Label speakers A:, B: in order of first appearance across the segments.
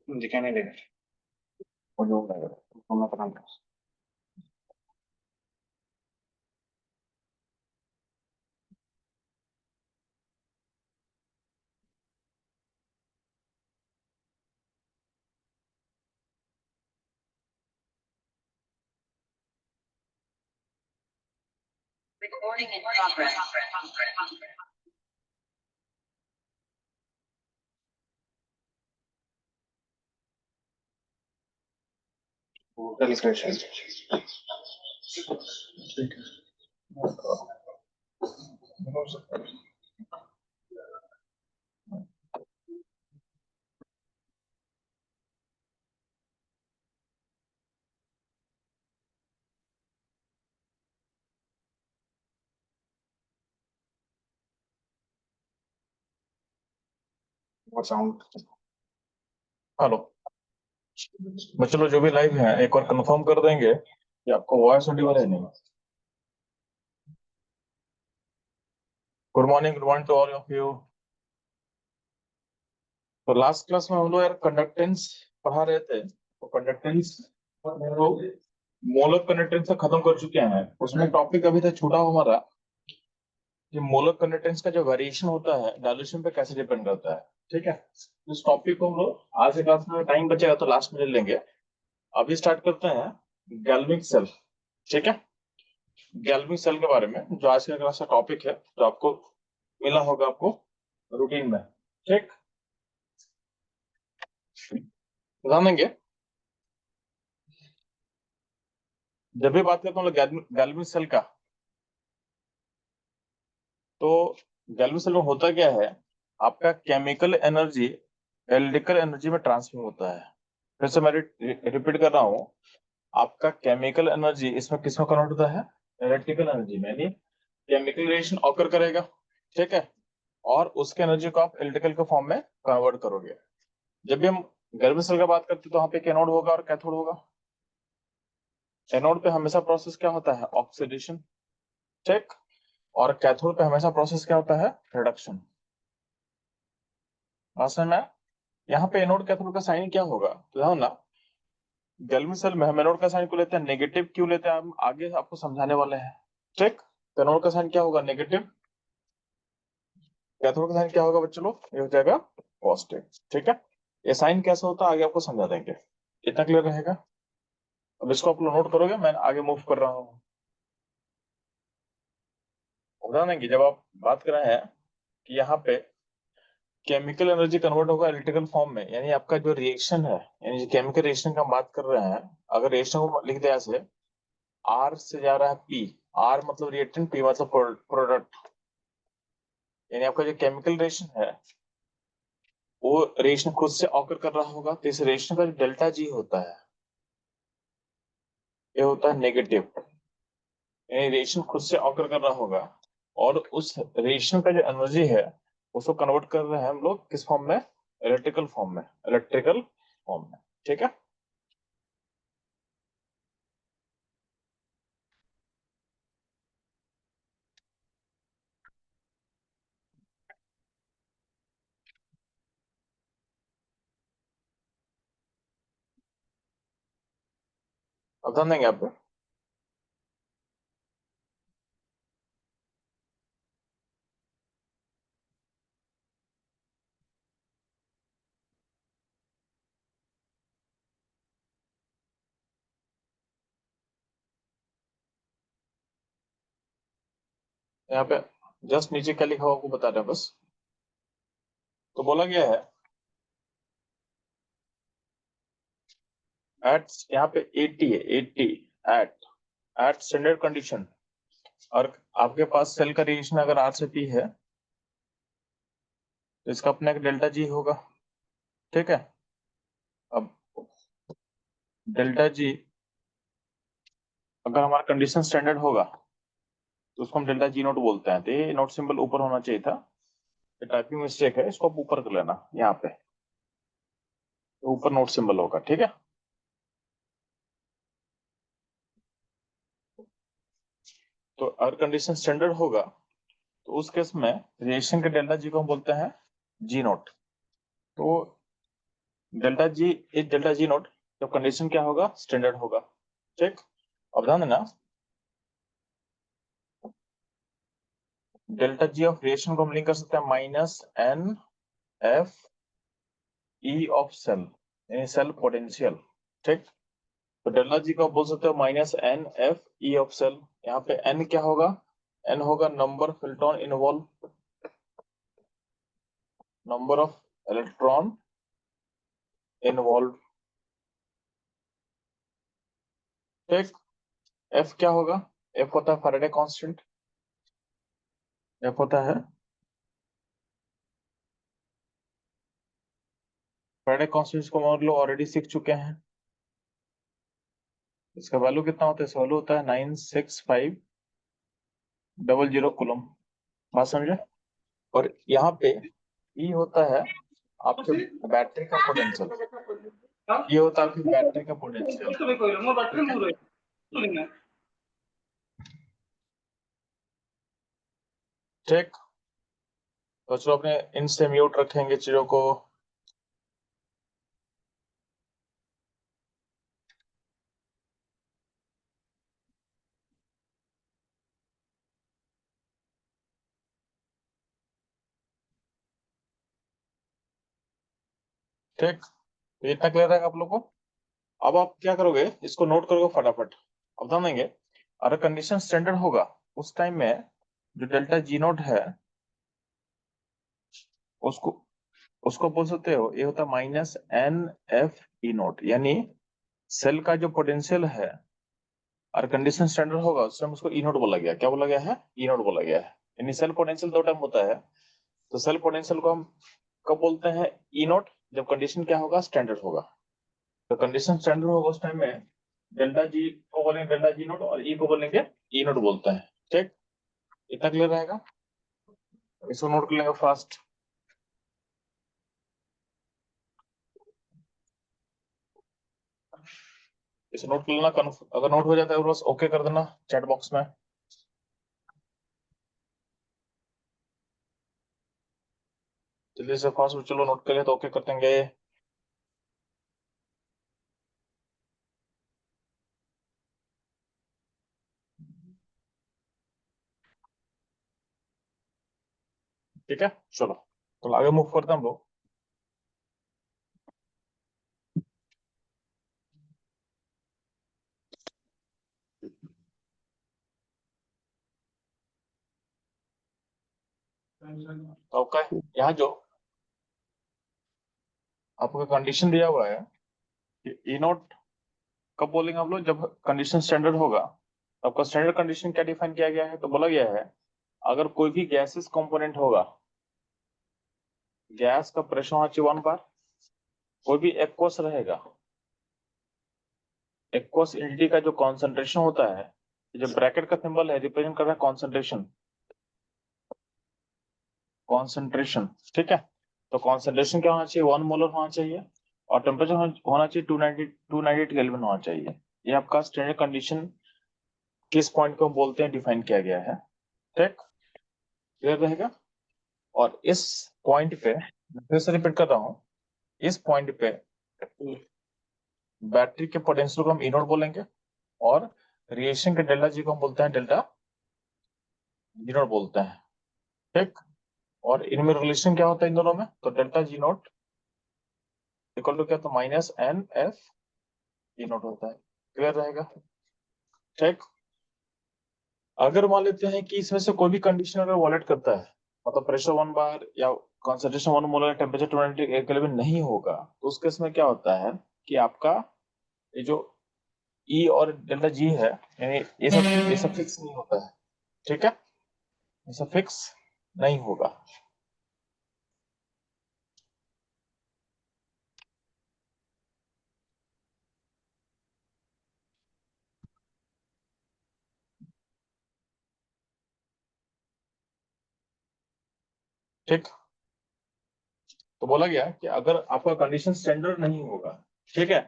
A: दिखाई नहीं देगा। वो जो तो मैं पता नहीं।
B: Recording in progress.
A: टेलीक्रेशन। ठीक है। वो साउंड। हेलो। चलो जो भी लाइव है एक बार कंफर्म कर देंगे कि आपको वॉइस ऑडियो है नहीं। Good morning to all of you. तो लास्ट क्लास में हम लोग यार कंडक्टेंस पढ़ा रहे थे, तो कंडक्टेंस हम लोग मोलर कंडक्टेंस से खत्म कर चुके हैं। उसमें टॉपिक अभी तक छूटा हुआ हमारा कि मोलर कंडक्टेंस का जो वेरिएशन होता है डाइल्यूशन पे कैसे डिपेंड करता है। ठीक है, इस टॉपिक को हम लोग आज के क्लास में टाइम बचेगा तो लास्ट में ले लेंगे। अभी स्टार्ट करते हैं गैल्वेनिक सेल। ठीक है, गैल्वेनिक सेल के बारे में जो आज के क्लास का टॉपिक है, जो आपको मिला होगा आपको रूटीन में। ठीक, ध्यान देंगे। जब भी बात करते हैं गैल्वेनिक सेल का, तो गैल्वेनिक सेल में होता क्या है, आपका केमिकल एनर्जी इलेक्ट्रिकल एनर्जी में ट्रांसफर होता है। फिर से मैं रिपीट कर रहा हूँ, आपका केमिकल एनर्जी इसमें किसमें कन्वर्ट होता है, इलेक्ट्रिकल एनर्जी में, यानी केमिकल रिएक्शन ऑकर करेगा। ठीक है, और उसके एनर्जी को आप इलेक्ट्रिकल के फॉर्म में कन्वर्ट करोगे। जब भी हम गर्मी सेल का बात करते हैं तो वहां पे एनोड होगा और कैथोड होगा। एनोड पे हमेशा प्रोसेस क्या होता है, ऑक्सीडेशन। ठीक, और कैथोड पे हमेशा प्रोसेस क्या होता है, रिडक्शन। समझ में? यहाँ पे एनोड कैथोड का साइन क्या होगा, तो ध्यान ना, गर्मी सेल में हम एनोड का साइन को लेते हैं नेगेटिव। क्यों लेते हैं हम आगे आपको समझाने वाले हैं। ठीक, तो एनोड का साइन क्या होगा, नेगेटिव। कैथोड का साइन क्या होगा बच्चों लोग, ये हो जाएगा पॉजिटिव। ठीक है, ये साइन कैसे होता है आगे आपको समझा देंगे। इतना क्लियर रहेगा। अब इसको आप लोग नोट करोगे, मैं आगे मूव कर रहा हूँ। उदाहरण देंगे जब आप बात कर रहे हैं कि यहाँ पे केमिकल एनर्जी कन्वर्ट होगा इलेक्ट्रिकल फॉर्म में, यानी आपका जो रिएक्शन है, यानी केमिकल रिएक्शन का हम बात कर रहे हैं, अगर रिएक्शन को लिख दिया ऐसे, आर से जा रहा है पी। आर मतलब रिएक्टेंट, पी मतलब प्रोडक्ट, यानी आपका जो केमिकल रिएक्शन है वो रिएक्शन खुद से ऑकर कर रहा होगा, तो इस रिएक्शन का जो डेल्टा जी होता है ये होता है नेगेटिव, यानी रिएक्शन खुद से ऑकर कर रहा होगा। और उस रिएक्शन का जो एनर्जी है उसको कन्वर्ट कर रहे हैं हम लोग किस फॉर्म में, इलेक्ट्रिकल फॉर्म में, इलेक्ट्रिकल फॉर्म में। ठीक है, अब ध्यान देंगे आप। यहाँ पे जस्ट नीचे क्या लिखा हुआ आपको बता रहे हैं बस। तो बोला गया है एट, यहाँ पे 80 है, 80 एट एट स्टैंडर्ड कंडीशन। और आपके पास सेल का रिएक्शन अगर आर से पी है तो इसका अपना एक डेल्टा जी होगा। ठीक है, अब डेल्टा जी अगर हमारा कंडीशन स्टैंडर्ड होगा तो उसको हम डेल्टा जी नोट बोलते हैं। तो ये नोट सिंबल ऊपर होना चाहिए था, ये टाइपिंग मिस्टेक है, इसको आप ऊपर कर लेना। यहाँ पे तो ऊपर नोट सिंबल होगा। ठीक है, तो अगर कंडीशन स्टैंडर्ड होगा तो उस केस में रिएक्शन के डेल्टा जी को हम बोलते हैं जी नोट। तो delta ji is delta G note जब कंडीशन क्या होगा, स्टैंडर्ड होगा। ठीक, अब ध्यान देना, डेल्टा जी ऑफ रिएक्शन को हम लिंक कर सकते हैं minus N F E of cell, यानी सेल पोटेंशियल। ठीक, तो डेल्टा जी को आप बोल सकते हो minus N F E of cell. यहाँ पे एन क्या होगा, एन होगा number of electron involve, number of electron involve. ठीक, एफ क्या होगा, एफ होता है फैराडे कांस्टेंट, एफ होता है फैराडे कांस्टेंट को हम लोग ऑलरेडी सीख चुके हैं। इसका वैल्यू कितना होता है, इसका वैल्यू होता है 96500 कूलम। बात समझे। और यहाँ पे ई होता है आपके बैटरी का पोटेंशियल, ये होता है आपकी बैटरी का पोटेंशियल। ठीक, तो चलो अपने इन से म्यूट रखेंगे चीजों को। ठीक, तो इतना क्लियर है आप लोग को। अब आप क्या करोगे, इसको नोट करोगे फटाफट। अब ध्यान देंगे, अगर कंडीशन स्टैंडर्ड होगा उस टाइम में जो डेल्टा जी नोट है उसको उसको बोल सकते हो, ये होता है minus N F E naught, यानी सेल का जो पोटेंशियल है और कंडीशन स्टैंडर्ड होगा उस टाइम उसको ई नोट बोला गया। क्या बोला गया है, ई नोट बोला गया है। यानी सेल पोटेंशियल दो टाइम होता है, तो सेल पोटेंशियल को हम कब बोलते हैं, ई नोट, जब कंडीशन क्या होगा, स्टैंडर्ड होगा। तो कंडीशन स्टैंडर्ड होगा उस टाइम में डेल्टा जी को बोलेंगे डेल्टा जी नोट और ई को बोलेंगे ई नोट बोलते हैं। ठीक, इतना क्लियर रहेगा, इसको नोट कर लेंगे फास्ट। इसे नोट कर लेना, अगर नोट हो जाता है तो बस ओके कर देना चैट बॉक्स में। जल्दी से फास्ट, चलो नोट कर लिया तो ओके कर देंगे। ठीक है, चलो तो आगे मूव करते हैं हम लोग। ओके, यहाँ जो आपका कंडीशन दिया हुआ है कि ई नोट कब बोलेंगे आप लोग, जब कंडीशन स्टैंडर्ड होगा। तो आपका स्टैंडर्ड कंडीशन क्या डिफाइन किया गया है, तो बोला गया है अगर कोई भी गैसेस कंपोनेंट होगा, गैस का प्रेशर होना चाहिए 1 बार, कोई भी एक्वस रहेगा, एक्वस एंटिटी का जो कॉन्सेंट्रेशन होता है, जो ब्रैकेट का सिंबल है रिप्रेजेंट कर रहा है कॉन्सेंट्रेशन, कॉन्सेंट्रेशन। ठीक है, तो कॉन्सेंट्रेशन क्या होना चाहिए, 1 मोलर होना चाहिए, और टेम्परेचर होना चाहिए 298 केल्विन होना चाहिए। ये आपका स्टैंडर्ड कंडीशन किस पॉइंट को हम बोलते हैं, डिफाइन किया गया है। ठीक, क्लियर रहेगा। और इस पॉइंट पे मैं फिर से रिपीट कर रहा हूँ, इस पॉइंट पे बैटरी के पोटेंशियल को हम ई नोट बोलेंगे और रिएक्शन के डेल्टा जी को हम बोलते हैं डेल्टा जी नोट बोलते हैं। ठीक, और इनमें रिलेशन क्या होता है इन दोनों में, तो delta G naught equal to क्या, तो minus N F E naught होता है। क्लियर रहेगा। ठीक, अगर मान लेते हैं कि इसमें से कोई भी कंडीशन अगर वॉलेट करता है, मतलब प्रेशर 1 बार या कॉन्सेंट्रेशन 1 मोलर, टेम्परेचर 298 केल्विन नहीं होगा, तो उस केस में क्या होता है कि आपका ये जो ई और डेल्टा जी है, यानी ये सब फिक्स नहीं होता है। ठीक है, ये सब फिक्स नहीं होगा। ठीक, तो बोला गया कि अगर आपका कंडीशन स्टैंडर्ड नहीं होगा, ठीक है,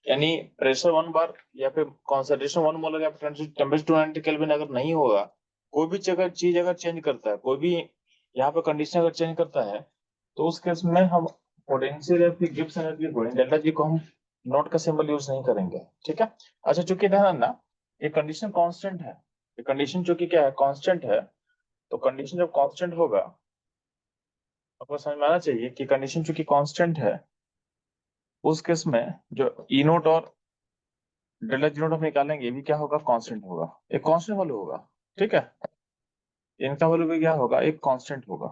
A: यानी प्रेशर 1 बार या फिर कॉन्सेंट्रेशन 1 मोलर या फिर टेम्परेचर 290 केल्विन अगर नहीं होगा, कोई भी जगह चीज अगर चेंज करता है, कोई भी यहाँ पे कंडीशन अगर चेंज करता है, तो उस केस में हम पोटेंशियल या फिर गिब्स एनर्जी को डेल्टा जी को हम नोट का सिंबल यूज नहीं करेंगे, ठीक है। अच्छा, चूंकि ध्यान ना, ये कंडीशन कांस्टेंट है, ये कंडीशन चूंकि क्या है, कांस्टेंट है, तो कंडीशन जब कांस्टेंट होगा, आपको समझ में आना चाहिए कि कंडीशन चूंकि कांस्टेंट है, उस केस में जो ई नोट और डेल्टा जी नोट हम निकालेंगे, ये भी क्या होगा, कांस्टेंट होगा, एक कांस्टेंट वैल्यू होगा, ठीक है। इनका वैल्यू भी क्या होगा, एक कांस्टेंट होगा।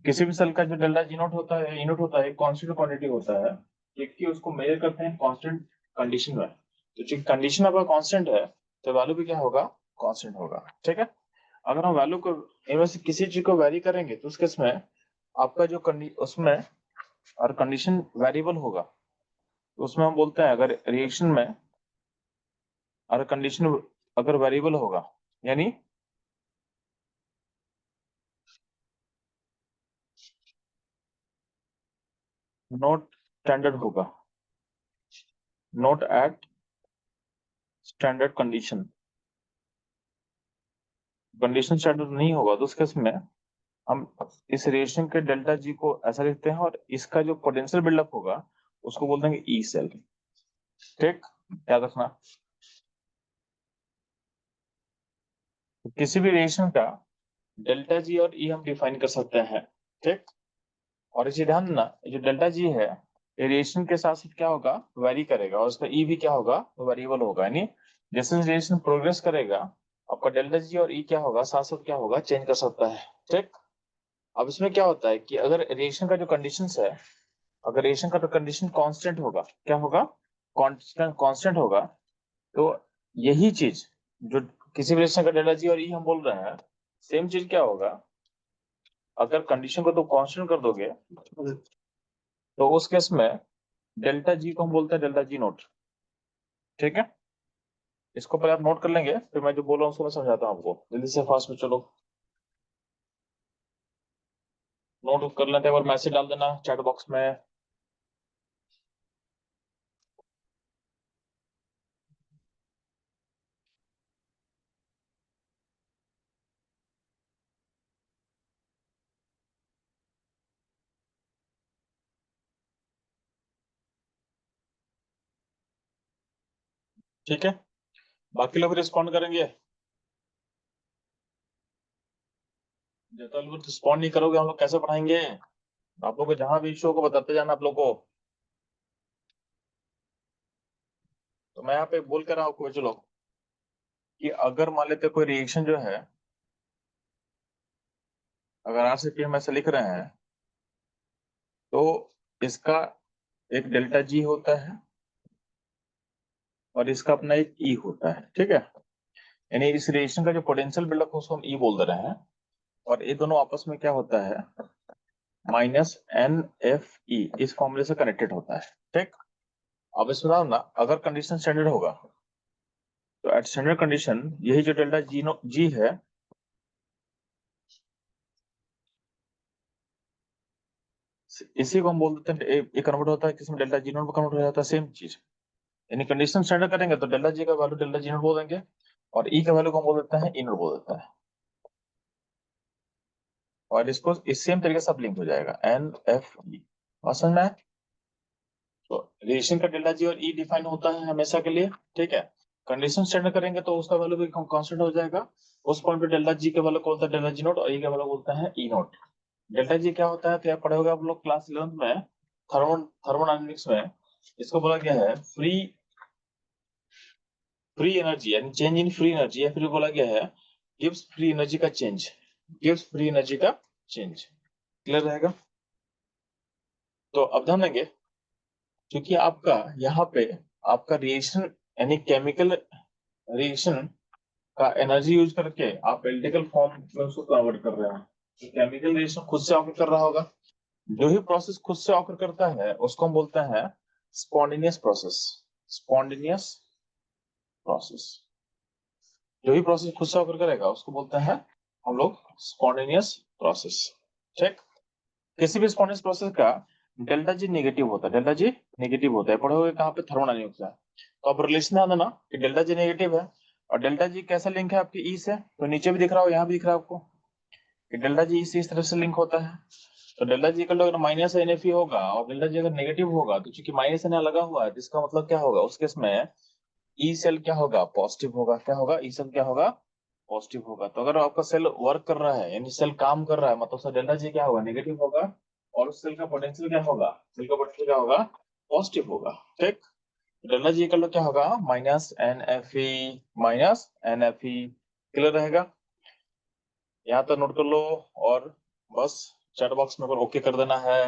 A: किसी भी सेल का जो डेल्टा जी नोट होता है, ई नोट होता है, एक कांस्टेंट क्वांटिटी होता है, क्योंकि उसको मेजर करते हैं कांस्टेंट कंडीशन में। तो जो कंडीशन आपका कांस्टेंट है, तो वैल्यू भी क्या होगा, कांस्टेंट होगा, ठीक है। अगर हम वैल्यू को इनमें से किसी चीज को वेरी करेंगे, तो उस केस में आपका जो उसमें और कंडीशन वेरिएबल होगा, तो उसमें हम बोलते हैं अगर रिएक्शन में और कंडीशन अगर वेरिएबल होगा, यानी नोट स्टैंडर्ड होगा, not at standard condition, condition standard नहीं होगा, तो उस केस में हम इस रिएक्शन के डेल्टा जी को ऐसा लिखते हैं, और इसका जो पोटेंशियल बिल्डअप होगा उसको बोल देंगे ई सेल, ठीक, याद रखना। तो किसी भी रिएक्शन का डेल्टा जी और ई हम डिफाइन कर सकते हैं, ठीक। और इसे ध्यान देना, ये जो डेल्टा जी है, ये रिएक्शन के साथ साथ क्या होगा, वेरी करेगा, और उसका ई भी क्या होगा, वेरिएबल होगा, यानी जैसे रिएक्शन प्रोग्रेस करेगा, आपका डेल्टा जी और ई क्या होगा, साथ साथ क्या होगा, चेंज कर सकता है, ठीक। अब इसमें क्या होता है कि अगर रिएक्शन का जो कंडीशंस है, अगर रिएक्शन का तो कंडीशन कांस्टेंट होगा, क्या होगा, कांस्टेंट कांस्टेंट होगा, तो यही चीज जो किसी भी रिएक्शन का डेल्टा जी और ई हम बोल रहे हैं, सेम चीज क्या होगा, अगर कंडीशन को तो कांस्टेंट कर दोगे, तो उस केस में डेल्टा जी को हम बोलते हैं डेल्टा जी नोट, ठीक है। इसको पहले आप नोट कर लेंगे, फिर मैं जो बोल रहा हूँ उसको मैं समझाता हूँ आपको, जल्दी से फास्ट में चलो, नोट कर लेते हैं और मैसेज डाल देना चैट बॉक्स में। ठीक है, बाकी लोग रिस्पॉन्ड करेंगे, जब तक लोग रिस्पॉन्ड नहीं करोगे हम लोग कैसे पढ़ाएंगे। आप लोग को जहां भी इशू को बताते जाना आप लोग को। तो मैं यहाँ पे बोल कर रहा हूँ कोई चलो, कि अगर मान लेते कोई रिएक्शन जो है, अगर आरसीपी हम ऐसे लिख रहे हैं, तो इसका एक डेल्टा जी होता है और इसका अपना एक ई होता है, ठीक है। यानी इस रिएक्शन का जो पोटेंशियल बिल्डअप है उसको हम ई बोल दे रहे हैं, और ये दोनों आपस में क्या होता है, माइनस एन एफ ई, इस फॉर्मूले से कनेक्टेड होता है, ठीक। अब इसमें ना अगर कंडीशन स्टैंडर्ड होगा, तो एट स्टैंडर्ड कंडीशन यही जो डेल्टा जी नो जी है, इसी को हम बोल देते हैं, ये कन्वर्ट होता है किसमें, डेल्टा जी नोट में कन्वर्ट हो जाता है, सेम चीज। यानी कंडीशन स्टैंडर्ड करेंगे तो डेल्टा जी का वैल्यू डेल्टा जी नोट बोल देंगे, और ई का वैल्यू को हम बोल देते हैं ई नोट बोल देता है, और इसको इस सेम तरीके से लिंक हो जाएगा एन एफ ई। और समझ में आया? तो रिएक्शन का डेल्टा जी और ई डिफाइन होता है हमेशा के लिए, ठीक है। कंडीशन स्टैंडर्ड करेंगे तो उसका वैल्यू भी कांस्टेंट हो जाएगा, उस पॉइंट पे डेल्टा जी का वैल्यू को बोलता है डेल्टा जी नोट, और ई का वैल्यू बोलता है ई नोट। डेल्टा जी क्या होता है, तो आप पढ़े होगा आप लोग क्लास 11 में, थर्मोडायनेमिक्स में, इसको बोला गया है फ्री फ्री एनर्जी, यानी चेंज इन फ्री एनर्जी, या फिर बोला गया है गिव्स फ्री एनर्जी का चेंज, गिव्स फ्री एनर्जी का चेंज। क्लियर रहेगा? तो अब ध्यान देंगे, क्योंकि आपका यहाँ पे आपका रिएक्शन, यानी केमिकल रिएक्शन का एनर्जी यूज करके आप इलेक्ट्रिकल फॉर्म में उसको कन्वर्ट कर रहे हैं, तो केमिकल रिएक्शन खुद से ऑकर कर रहा होगा, जो ही प्रोसेस खुद से ऑकर करता है उसको हम बोलते हैं स्पॉन्टेनियस प्रोसेस, स्पॉन्टेनियस प्रोसेस। जो भी प्रोसेस खुद से ऑकर करेगा उसको बोलते हैं हम लोग स्पॉन्टेनियस प्रोसेस, ठीक। किसी भी स्पॉन्टेनियस प्रोसेस का डेल्टा जी नेगेटिव होता है, डेल्टा जी नेगेटिव होता है, पढ़े हुए कहाँ पे, थर्मोडायनेमिक्स में। तो अब रिलेशन ध्यान देना कि डेल्टा जी नेगेटिव है, और डेल्टा जी कैसा लिंक है आपकी ई से, तो नीचे भी दिख रहा हो यहाँ भी दिख रहा है आपको कि डेल्टा जी ई से इस तरह से लिंक होता है। तो डेल्टा जी अगर माइनस एन एफ ई होगा और डेल्टा जी अगर नेगेटिव होगा तो चूंकि माइनस एन लगा हुआ है तो इसका मतलब क्या होगा उस केस में ई सेल क्या होगा पॉजिटिव होगा। क्या होगा ई सेल क्या होगा पॉजिटिव होगा। तो अगर आपका सेल वर्क कर रहा है यानी सेल काम कर रहा है मतलब उसका डेल्टा जी क्या होगा नेगेटिव होगा और उस सेल का पोटेंशियल क्या होगा सेल का पोटेंशियल क्या होगा पॉजिटिव होगा। ठीक। डेल्टा जी क्या होगा minus N F E clear रहेगा। यहाँ तक नोट कर लो और बस चैट बॉक्स में ओके कर देना है।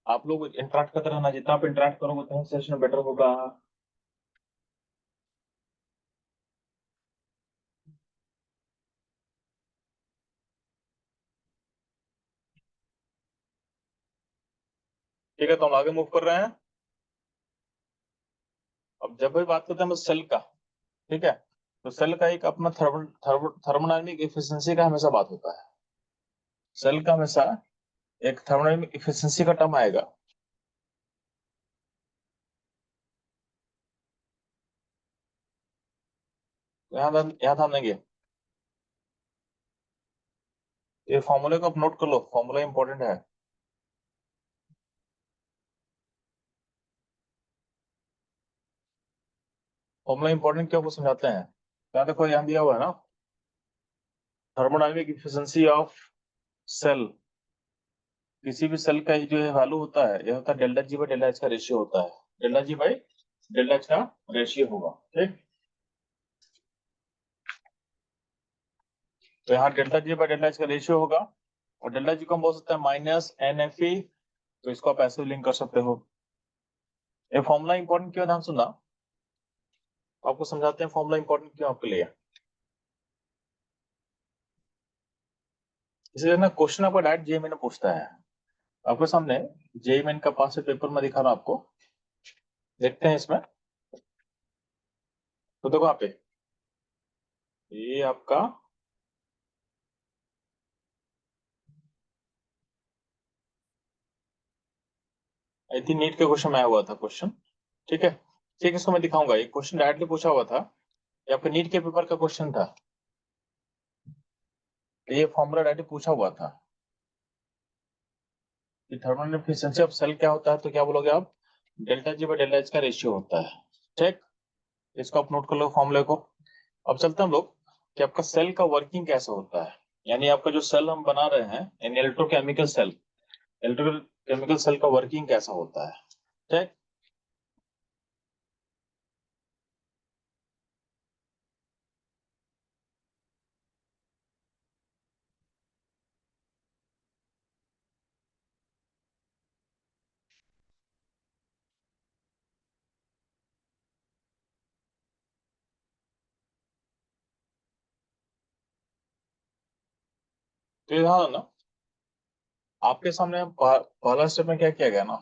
A: आप लोग इंटरेक्ट करते रहना जितना आप इंटरेक्ट करोगे उतना सेशन बेटर होगा। ठीक है तो हम आगे मूव कर रहे हैं। अब जब भी बात करते हैं हम सेल का ठीक है तो सेल का एक अपना थर्मोडायनेमिक एफिशिएंसी का हमेशा बात होता है। सेल का हमेशा एक थर्मोडायनेमिक एफिशिएंसी का टर्म आएगा। यहाँ ध्यान देंगे ये फॉर्मूले को आप नोट कर लो फॉर्मूला इंपॉर्टेंट है। फॉर्मूला इंपॉर्टेंट क्यों को समझाते हैं। यहाँ देखो यहाँ दिया हुआ है ना थर्मोडायनेमिक एफिशिएंसी ऑफ सेल। किसी भी सेल का जो है वैल्यू होता है यह होता है delta G by delta H का रेशियो होता है। Delta G by delta H का रेशियो होगा। ठीक। तो यहाँ delta G by delta H का रेशियो होगा और डेल्टा जी को हम बोल सकते हैं माइनस एन एफ ई। तो इसको आप ऐसे लिंक कर सकते हो। ये फॉर्मूला इंपॉर्टेंट क्यों है ध्यान सुनना आपको समझाते हैं फॉर्मूला इंपॉर्टेंट क्यों आपके लिए। इसलिए ना क्वेश्चन आपका डायरेक्ट जेईई में पूछता है आपके सामने। जेईई मेन का पास पेपर में दिखा रहा हूं आपको देखते हैं इसमें। तो देखो यहाँ पे ये आपका आई थिंक नीट के क्वेश्चन में आया हुआ था क्वेश्चन। ठीक है ठीक है इसको मैं दिखाऊंगा ये क्वेश्चन डायरेक्टली पूछा हुआ था। ये आपके नीट के पेपर का क्वेश्चन था। ये फॉर्मूला डायरेक्टली पूछा हुआ था कि थर्मल एफिशिएंसी ऑफ सेल क्या होता है तो क्या बोलोगे आप delta G by delta H का रेशियो होता है। ठीक। इसको आप नोट कर लो फॉर्मूले को। अब चलते हैं हम लोग कि आपका सेल का वर्किंग कैसे होता है यानी आपका जो सेल हम बना रहे हैं यानी इलेक्ट्रोकेमिकल सेल का वर्किंग कैसा होता है। ठीक। तो ये ध्यान ना आपके सामने पहला स्टेप में क्या किया गया ना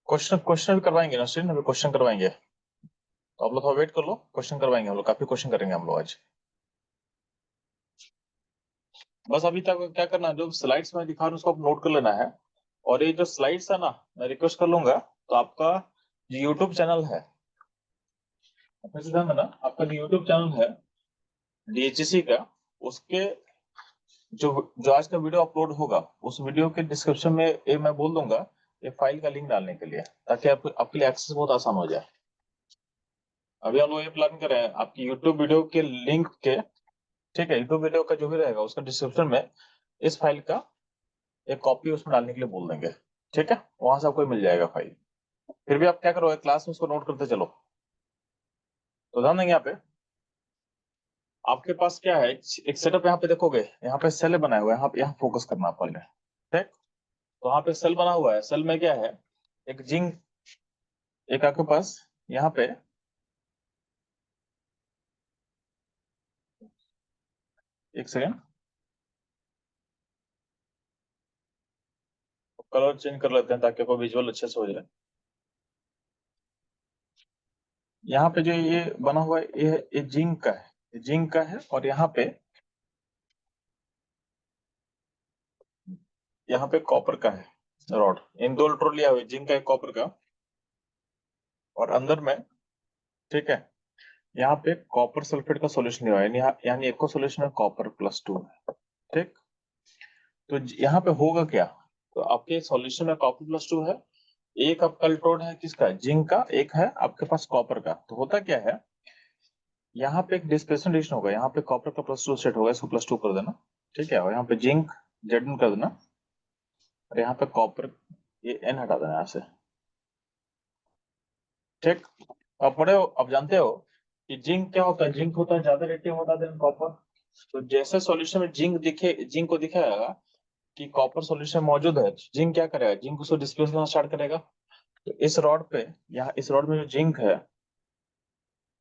A: क्वेश्चन क्वेश्चन भी करवाएंगे ना स्टूडेंट अभी क्वेश्चन करवाएंगे तो आप लोग थोड़ा वेट कर लो क्वेश्चन करवाएंगे हम लोग काफी क्वेश्चन करेंगे हम लोग आज। बस अभी तक क्या करना है जो स्लाइड्स में दिखा रहा हूँ उसको आप नोट कर लेना है। और ये जो स्लाइड्स है ना मैं रिक्वेस्ट कर लूंगा तो आपका जो यूट्यूब चैनल है अपने से ध्यान देना आपका जो यूट्यूब चैनल है डीएचसी का उसके जो जो आज का वीडियो अपलोड होगा उस वीडियो के डिस्क्रिप्शन में ये मैं बोल दूंगा ये फाइल का लिंक डालने के लिए ताकि आपके लिए एक्सेस बहुत आसान हो जाए। अभी हम लोग ये प्लान कर रहे हैं आपकी यूट्यूब वीडियो के लिंक के ठीक है यूट्यूब वीडियो का जो भी रहेगा उसका डिस्क्रिप्शन में इस फाइल का एक कॉपी उसमें डालने के लिए बोल देंगे। ठीक है वहां से आपको मिल जाएगा फाइल। फिर भी आप क्या करोगे क्लास में उसको नोट करते चलो। तो ध्यान देंगे यहाँ पे आपके पास क्या है एक सेटअप यहाँ पे देखोगे यहाँ पे सेल बनाए हुए हैं यहाँ फोकस करना पहले। ठीक। तो यहाँ पे सेल बना हुआ है सेल में क्या है एक जिंक एक आपके पास यहाँ पे एक सेकेंड कलर चेंज कर लेते हैं ताकि आपको विजुअल अच्छे से हो जाए। यहाँ पे जो ये बना हुआ है ये जिंक का है जिंक का है और यहाँ पे कॉपर का है रॉड। इन दो इलेक्ट्रोड लिया हुआ है, जिंक का एक कॉपर का, और अंदर में, ठीक है, यहाँ पे कॉपर सल्फेट का सॉल्यूशन लिया हुआ है, यानी एक को सॉल्यूशन में कॉपर+2 है। ठीक, तो यहाँ पे होगा क्या, तो आपके सॉल्यूशन में कॉपर+2 है, एक आपका इलेक्ट्रोड है किसका, जिंक का, एक है आपके पास कॉपर का। तो होता क्या है, यहाँ पे एक डिस्प्लेसमेंट रिएक्शन होगा, यहाँ पे कॉपर का +2 सेट होगा, इसको +2 कर देना, ठीक है, और यहाँ पे जिंक Zn कर देना, और यहाँ पे कॉपर, ये N हटा देना यहाँ से। ठीक, अब पढ़े हो, अब जानते हो कि जिंक क्या होता है, जिंक होता है ज्यादा रेडिएटिव होता है देन कॉपर। तो जैसे सॉल्यूशन में जिंक को दिखाएगा कि कॉपर सॉल्यूशन मौजूद है, जिंक क्या करेगा, जिंक उसको डिस्प्लेस करना स्टार्ट करेगा। तो इस रॉड पे, यहाँ इस रॉड में जो जिंक है,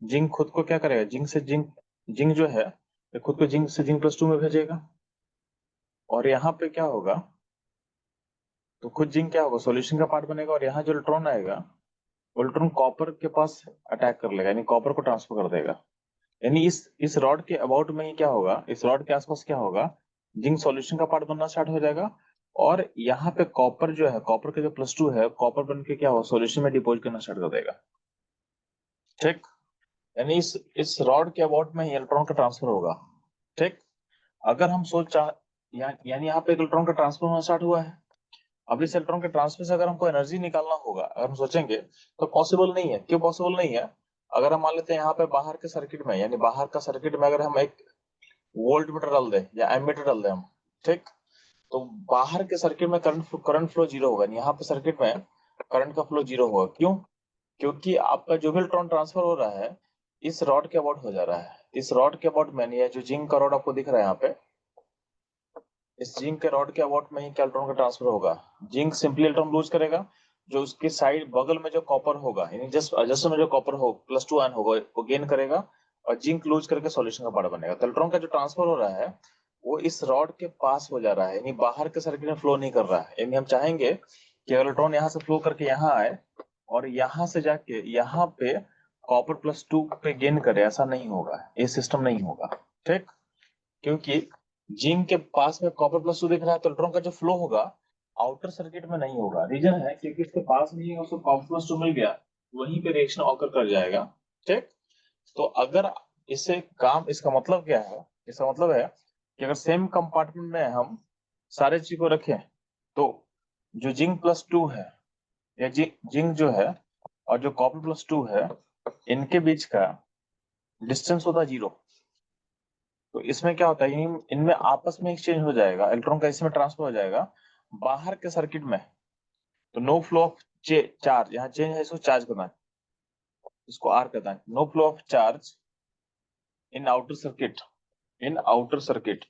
A: जिंक खुद को क्या करेगा, जिंक जो है ये खुद को जिंक+2 में भेजेगा, और यहाँ पे क्या होगा, तो खुद जिंक क्या होगा, सॉल्यूशन का पार्ट बनेगा, और यहाँ जो इलेक्ट्रॉन आएगा, वो इलेक्ट्रॉन कॉपर के पास अटैक कर लेगा, यानी कॉपर को ट्रांसफर कर देगा। यानी इस रॉड के अबाउट में ही क्या होगा, इस रॉड के आसपास क्या होगा, जिंक सॉल्यूशन का पार्ट बनना स्टार्ट हो जाएगा, और यहाँ पे कॉपर जो है, कॉपर का जो +2 है, कॉपर बन के क्या होगा, सॉल्यूशन में डिपोजिट करना स्टार्ट कर देगा। ठीक, यानी इस रॉड के अबाउट में ही इलेक्ट्रॉन का ट्रांसफर होगा। ठीक, अगर हम यानी यहाँ पे एक इलेक्ट्रॉन का ट्रांसफर होना स्टार्ट हुआ है। अब इस इलेक्ट्रॉन के ट्रांसफर से अगर हमको एनर्जी निकालना होगा, अगर हम सोचेंगे, तो पॉसिबल नहीं है। क्यों पॉसिबल नहीं है, अगर हम मान लेते हैं यहाँ पे बाहर के सर्किट में, यानी बाहर का सर्किट में अगर हम एक वोल्ट मीटर डाल दें या एमीटर डाल दें हम, ठीक, तो बाहर के सर्किट में करंट फ्लो जीरो होगा, यहाँ पे सर्किट में करंट का फ्लो जीरो होगा। क्यों, क्योंकि आपका जो भी इलेक्ट्रॉन ट्रांसफर हो रहा है इस रॉड के अबाउट हो जा रहा है, इस रॉड के अबाउट में, ये जो जिंक का रॉड आपको दिख रहा है यहाँ पे, इस जिंक के रॉड के अबाउट में ही क्या इलेक्ट्रॉन का ट्रांसफर होगा, जिंक सिंपली इलेक्ट्रॉन लूज करेगा, जो उसके साइड बगल में जो कॉपर होगा, यानी जस्ट जस्ट में जो कॉपर हो +2 आयन होगा वो गेन करेगा, और जिंक लूज करके सॉल्यूशन का पार्ट बनेगा। तो इलेक्ट्रॉन का जो ट्रांसफर हो रहा है वो इस रॉड के पास हो जा रहा है, यानी बाहर के सर्किट में फ्लो नहीं कर रहा है। यानी हम चाहेंगे कि अगर इलेक्ट्रॉन यहाँ से फ्लो करके यहाँ आए और यहाँ से जाके यहाँ पे कॉपर+2 पे गेन करे, ऐसा नहीं होगा, ये सिस्टम नहीं होगा। ठीक, क्योंकि जिंक के पास में कॉपर+2 दिख रहा है, तो इलेक्ट्रॉन का जो फ्लो होगा आउटर सर्किट में नहीं होगा। रीजन है क्योंकि इसके पास में ही उसको कॉपर+2 मिल गया, वहीं पे रिएक्शन ऑकर कर जाएगा। ठीक, तो अगर इससे काम, इसका मतलब क्या है, इसका मतलब है कि अगर सेम कंपार्टमेंट में हम सारे चीज को रखें, तो जो जिंक+2 है, या जिंक जो है और जो कॉपर+2 है, इनके बीच का डिस्टेंस होता है 0। तो इसमें क्या होता है, इनमें आपस में एक्सचेंज हो जाएगा, इलेक्ट्रॉन का इसमें ट्रांसफर हो जाएगा बाहर के सर्किट में। तो नो फ्लो ऑफ चार्ज, यहाँ चेंज है, इसको चार्ज करना है, इसको आर करना है, no flow of charge in outer circuit, in outer circuit.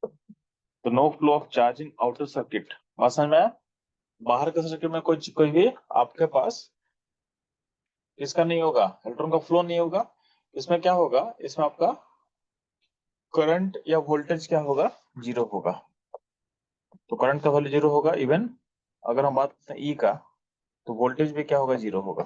A: तो no flow of charge in outer circuit, बात समझ में आया? बाहर के सर्किट में कोई भी आपके पास इसका नहीं होगा, इलेक्ट्रॉन का फ्लो नहीं होगा। इसमें क्या होगा, इसमें आपका करंट या वोल्टेज क्या होगा, 0 होगा। तो करंट का वैल्यू 0 होगा, इवन अगर हम बात करते हैं ई का, तो वोल्टेज भी क्या होगा, 0 होगा।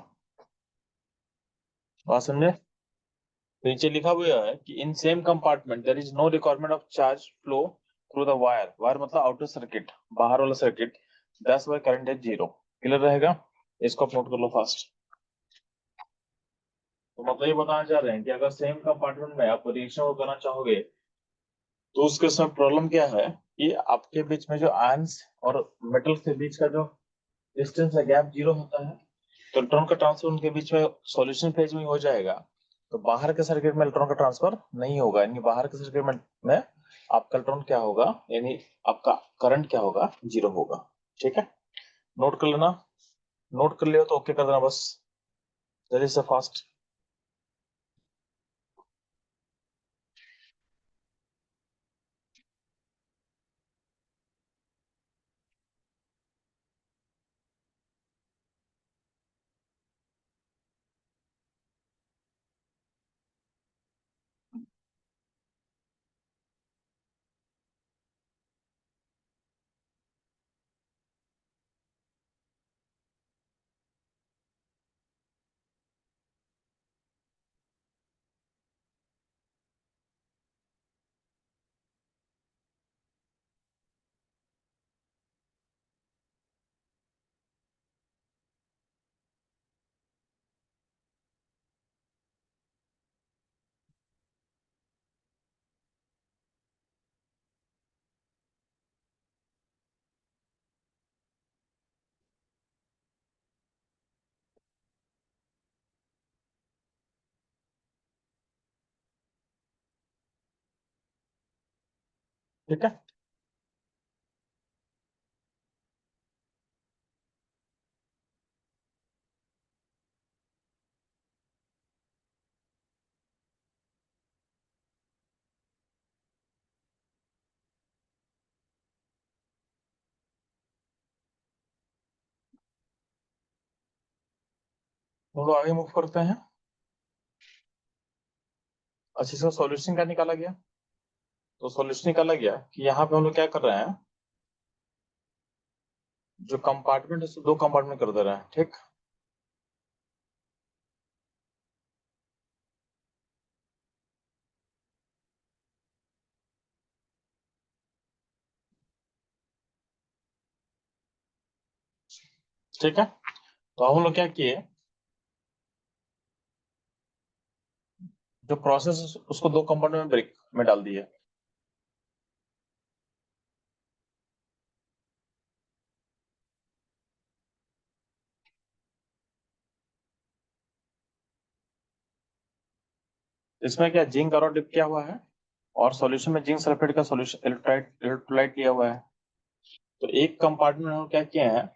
A: बात समझे? तो नीचे लिखा हुआ है कि in same compartment there is no requirement of charge flow through the wire, wire मतलब आउटर सर्किट, बाहर वाला circuit, that's why current is 0। Clear रहेगा, इसको आप नोट कर लो फास्ट। तो मतलब ये बताना चाह रहे हैं कि अगर सेम कंपार्टमेंट में आप रिएक्शन को करना चाहोगे, तो उसके समय प्रॉब्लम क्या है कि आपके बीच में जो आयंस और मेटल के बीच का जो डिस्टेंस है, गैप 0 होता है। तो इलेक्ट्रॉन का ट्रांसफर उनके बीच में सॉल्यूशन फेज में हो जाएगा। तो बाहर के सर्किट में इलेक्ट्रॉन का ट्रांसफर नहीं होगा, यानी बाहर के सर्किट में आपका इलेक्ट्रॉन क्या होगा, यानी आपका करंट क्या होगा, 0 होगा। ठीक है, नोट कर लेना, नोट कर लियो तो ओके कर देना बस, जल्दी से फास्ट। ठीक है। हम लोग आगे मूव करते हैं। अच्छा, इसका सॉल्यूशन क्या निकाला गया? तो सॉल्यूशन निकाला गया कि यहाँ पे हम लोग क्या कर रहे हैं, जो कंपार्टमेंट है उसको 2 कंपार्टमेंट कर दे रहे हैं। ठीक, ठीक है। तो हम लोग क्या किए, जो प्रोसेस उसको 2 कंपार्टमेंट में ब्रेक में डाल दिए। इसमें क्या जिंक और डिप किया हुआ है, और सॉल्यूशन में जिंक सल्फेट का सॉल्यूशन इलेक्ट्रोलाइट लिया हुआ है। तो एक कंपार्टमेंट में हम क्या किए हैं,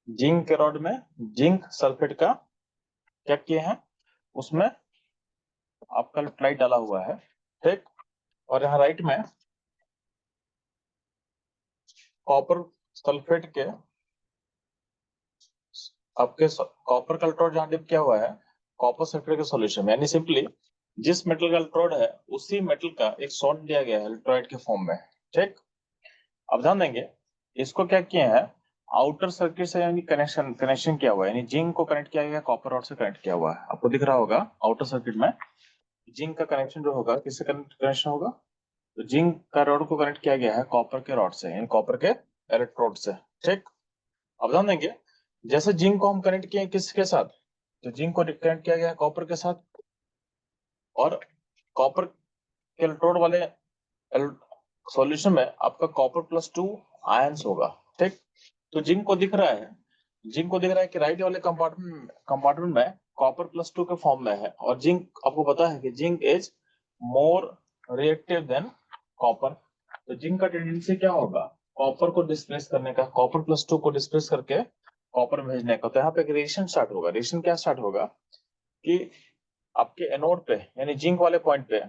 A: जिंक के रॉड में जिंक सल्फेट का क्या किए हैं, उसमें आपका इलेक्ट्रोलाइट डाला हुआ है। ठीक, और यहाँ राइट में कॉपर सल्फेट के आपके कॉपर का इलेक्ट्रोड जहाँ डिप किया हुआ है कॉपर सल्फेट के सॉल्यूशन में, यानी सिंपली जिस मेटल का इलेक्ट्रोड है उसी मेटल का एक सॉल्ट दिया गया है इलेक्ट्रोलाइट के फॉर्म में। ठीक, अब ध्यान देंगे, इसको क्या किए हैं, आउटर सर्किट से यानी कनेक्शन कनेक्शन किया हुआ है, यानी जिंक को कनेक्ट किया गया, कॉपर रॉड से कनेक्ट किया हुआ है। आपको दिख रहा होगा आउटर सर्किट में जिंक का कनेक्शन जो होगा किससे कनेक्शन होगा, तो जिंक का रॉड को कनेक्ट किया गया है कॉपर के रॉड से, यानी कॉपर के इलेक्ट्रोड से। ठीक, अब ध्यान देंगे, जैसे जिंक को हम कनेक्ट किए किसके साथ, तो जिंक को कनेक्ट किया गया है कॉपर के साथ, और कॉपर के इलेक्ट्रोड वाले सॉल्यूशन में आपका कॉपर+2 आयंस होगा। ठीक, तो जिंक को दिख रहा है कि राइट वाले कंपार्टमेंट में कॉपर+2 के फॉर्म में है, और जिंक आपको पता है कि zinc is more reactive than copper. तो जिंक का टेंडेंसी क्या होगा, कॉपर को डिस्प्लेस करने का, कॉपर+2 को डिस्प्लेस करके कॉपर भेजने का। तो यहाँ पे एक रिएक्शन स्टार्ट होगा। रिएक्शन क्या स्टार्ट होगा कि आपके एनोड पे यानी जिंक वाले पॉइंट पे,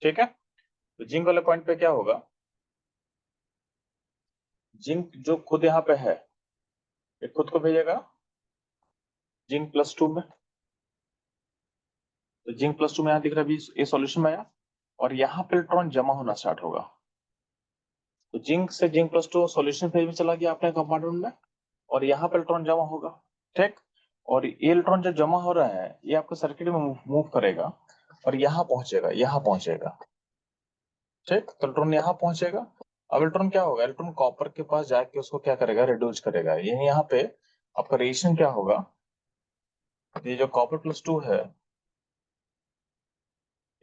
A: ठीक है, तो जिंक वाले पॉइंट पे क्या होगा, जिंक जो खुद यहाँ पे है ये खुद को भेजेगा जिंक+2 में। तो जिंक+2 में यहाँ दिख रहा है, ये सॉल्यूशन में आया, और यहाँ पे इलेक्ट्रॉन जमा होना स्टार्ट होगा। तो जिंक से जिंक+2 सॉल्यूशन फेज में चला गया अपने कंपार्टमेंट में, और यहाँ पे इलेक्ट्रॉन जमा होगा। ठीक, और ये इलेक्ट्रॉन जो जमा हो रहा है ये आपके सर्किट में मूव करेगा और यहाँ पहुंचेगा, यहाँ पहुंचेगा। ठीक, तो इलेक्ट्रॉन यहाँ पहुंचेगा। अब इलेक्ट्रॉन क्या होगा, इलेक्ट्रॉन कॉपर के पास जाके उसको क्या करेगा, रिड्यूस करेगा। यानी यहाँ पे आपका रिएक्शन क्या होगा, ये जो कॉपर+2 है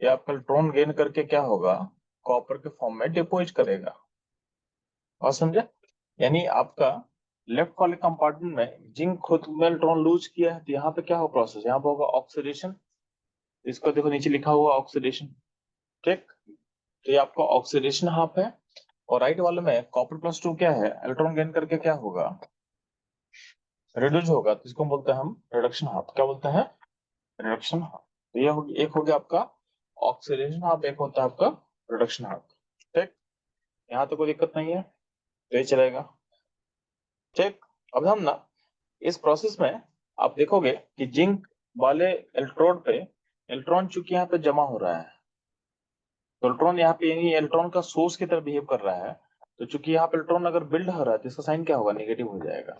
A: ये आपका इलेक्ट्रॉन गेन करके क्या होगा, कॉपर के फॉर्म में डिपोजिट करेगा। और समझे, यानी आपका लेफ्ट वाले कंपार्टमेंट में जिंक खुद में इलेक्ट्रॉन लूज किया है, तो यहाँ पे क्या होगा प्रोसेस, यहाँ पे होगा ऑक्सीडेशन। इसको देखो नीचे लिखा हुआ ऑक्सीडेशन। ठीक, तो ये आपका ऑक्सीडेशन हाफ है, और राइट वाले में कॉपर+2 क्या है, इलेक्ट्रॉन गेन करके क्या होगा, रिड्यूस होगा। तो इसको बोलते हैं हम रिडक्शन हाफ। क्या बोलते हैं, रिडक्शन हाफ। तो ये एक हो गया आपका ऑक्सीडेशन हाफ, एक होता है आपका रिडक्शन हाफ। ठीक, यहाँ तो कोई दिक्कत नहीं है, तो ये चलेगा। ठीक, अब हम ना इस प्रोसेस में आप देखोगे कि जिंक वाले इलेक्ट्रोड पे इलेक्ट्रॉन चूंकि यहाँ पे जमा हो रहा है, तो इलेक्ट्रॉन यहाँ पे यानी इलेक्ट्रॉन का सोर्स की तरह बिहेव कर रहा है। तो चूंकि यहाँ पे इलेक्ट्रॉन अगर बिल्ड हो रहा है तो इसका साइन क्या होगा, नेगेटिव हो जाएगा।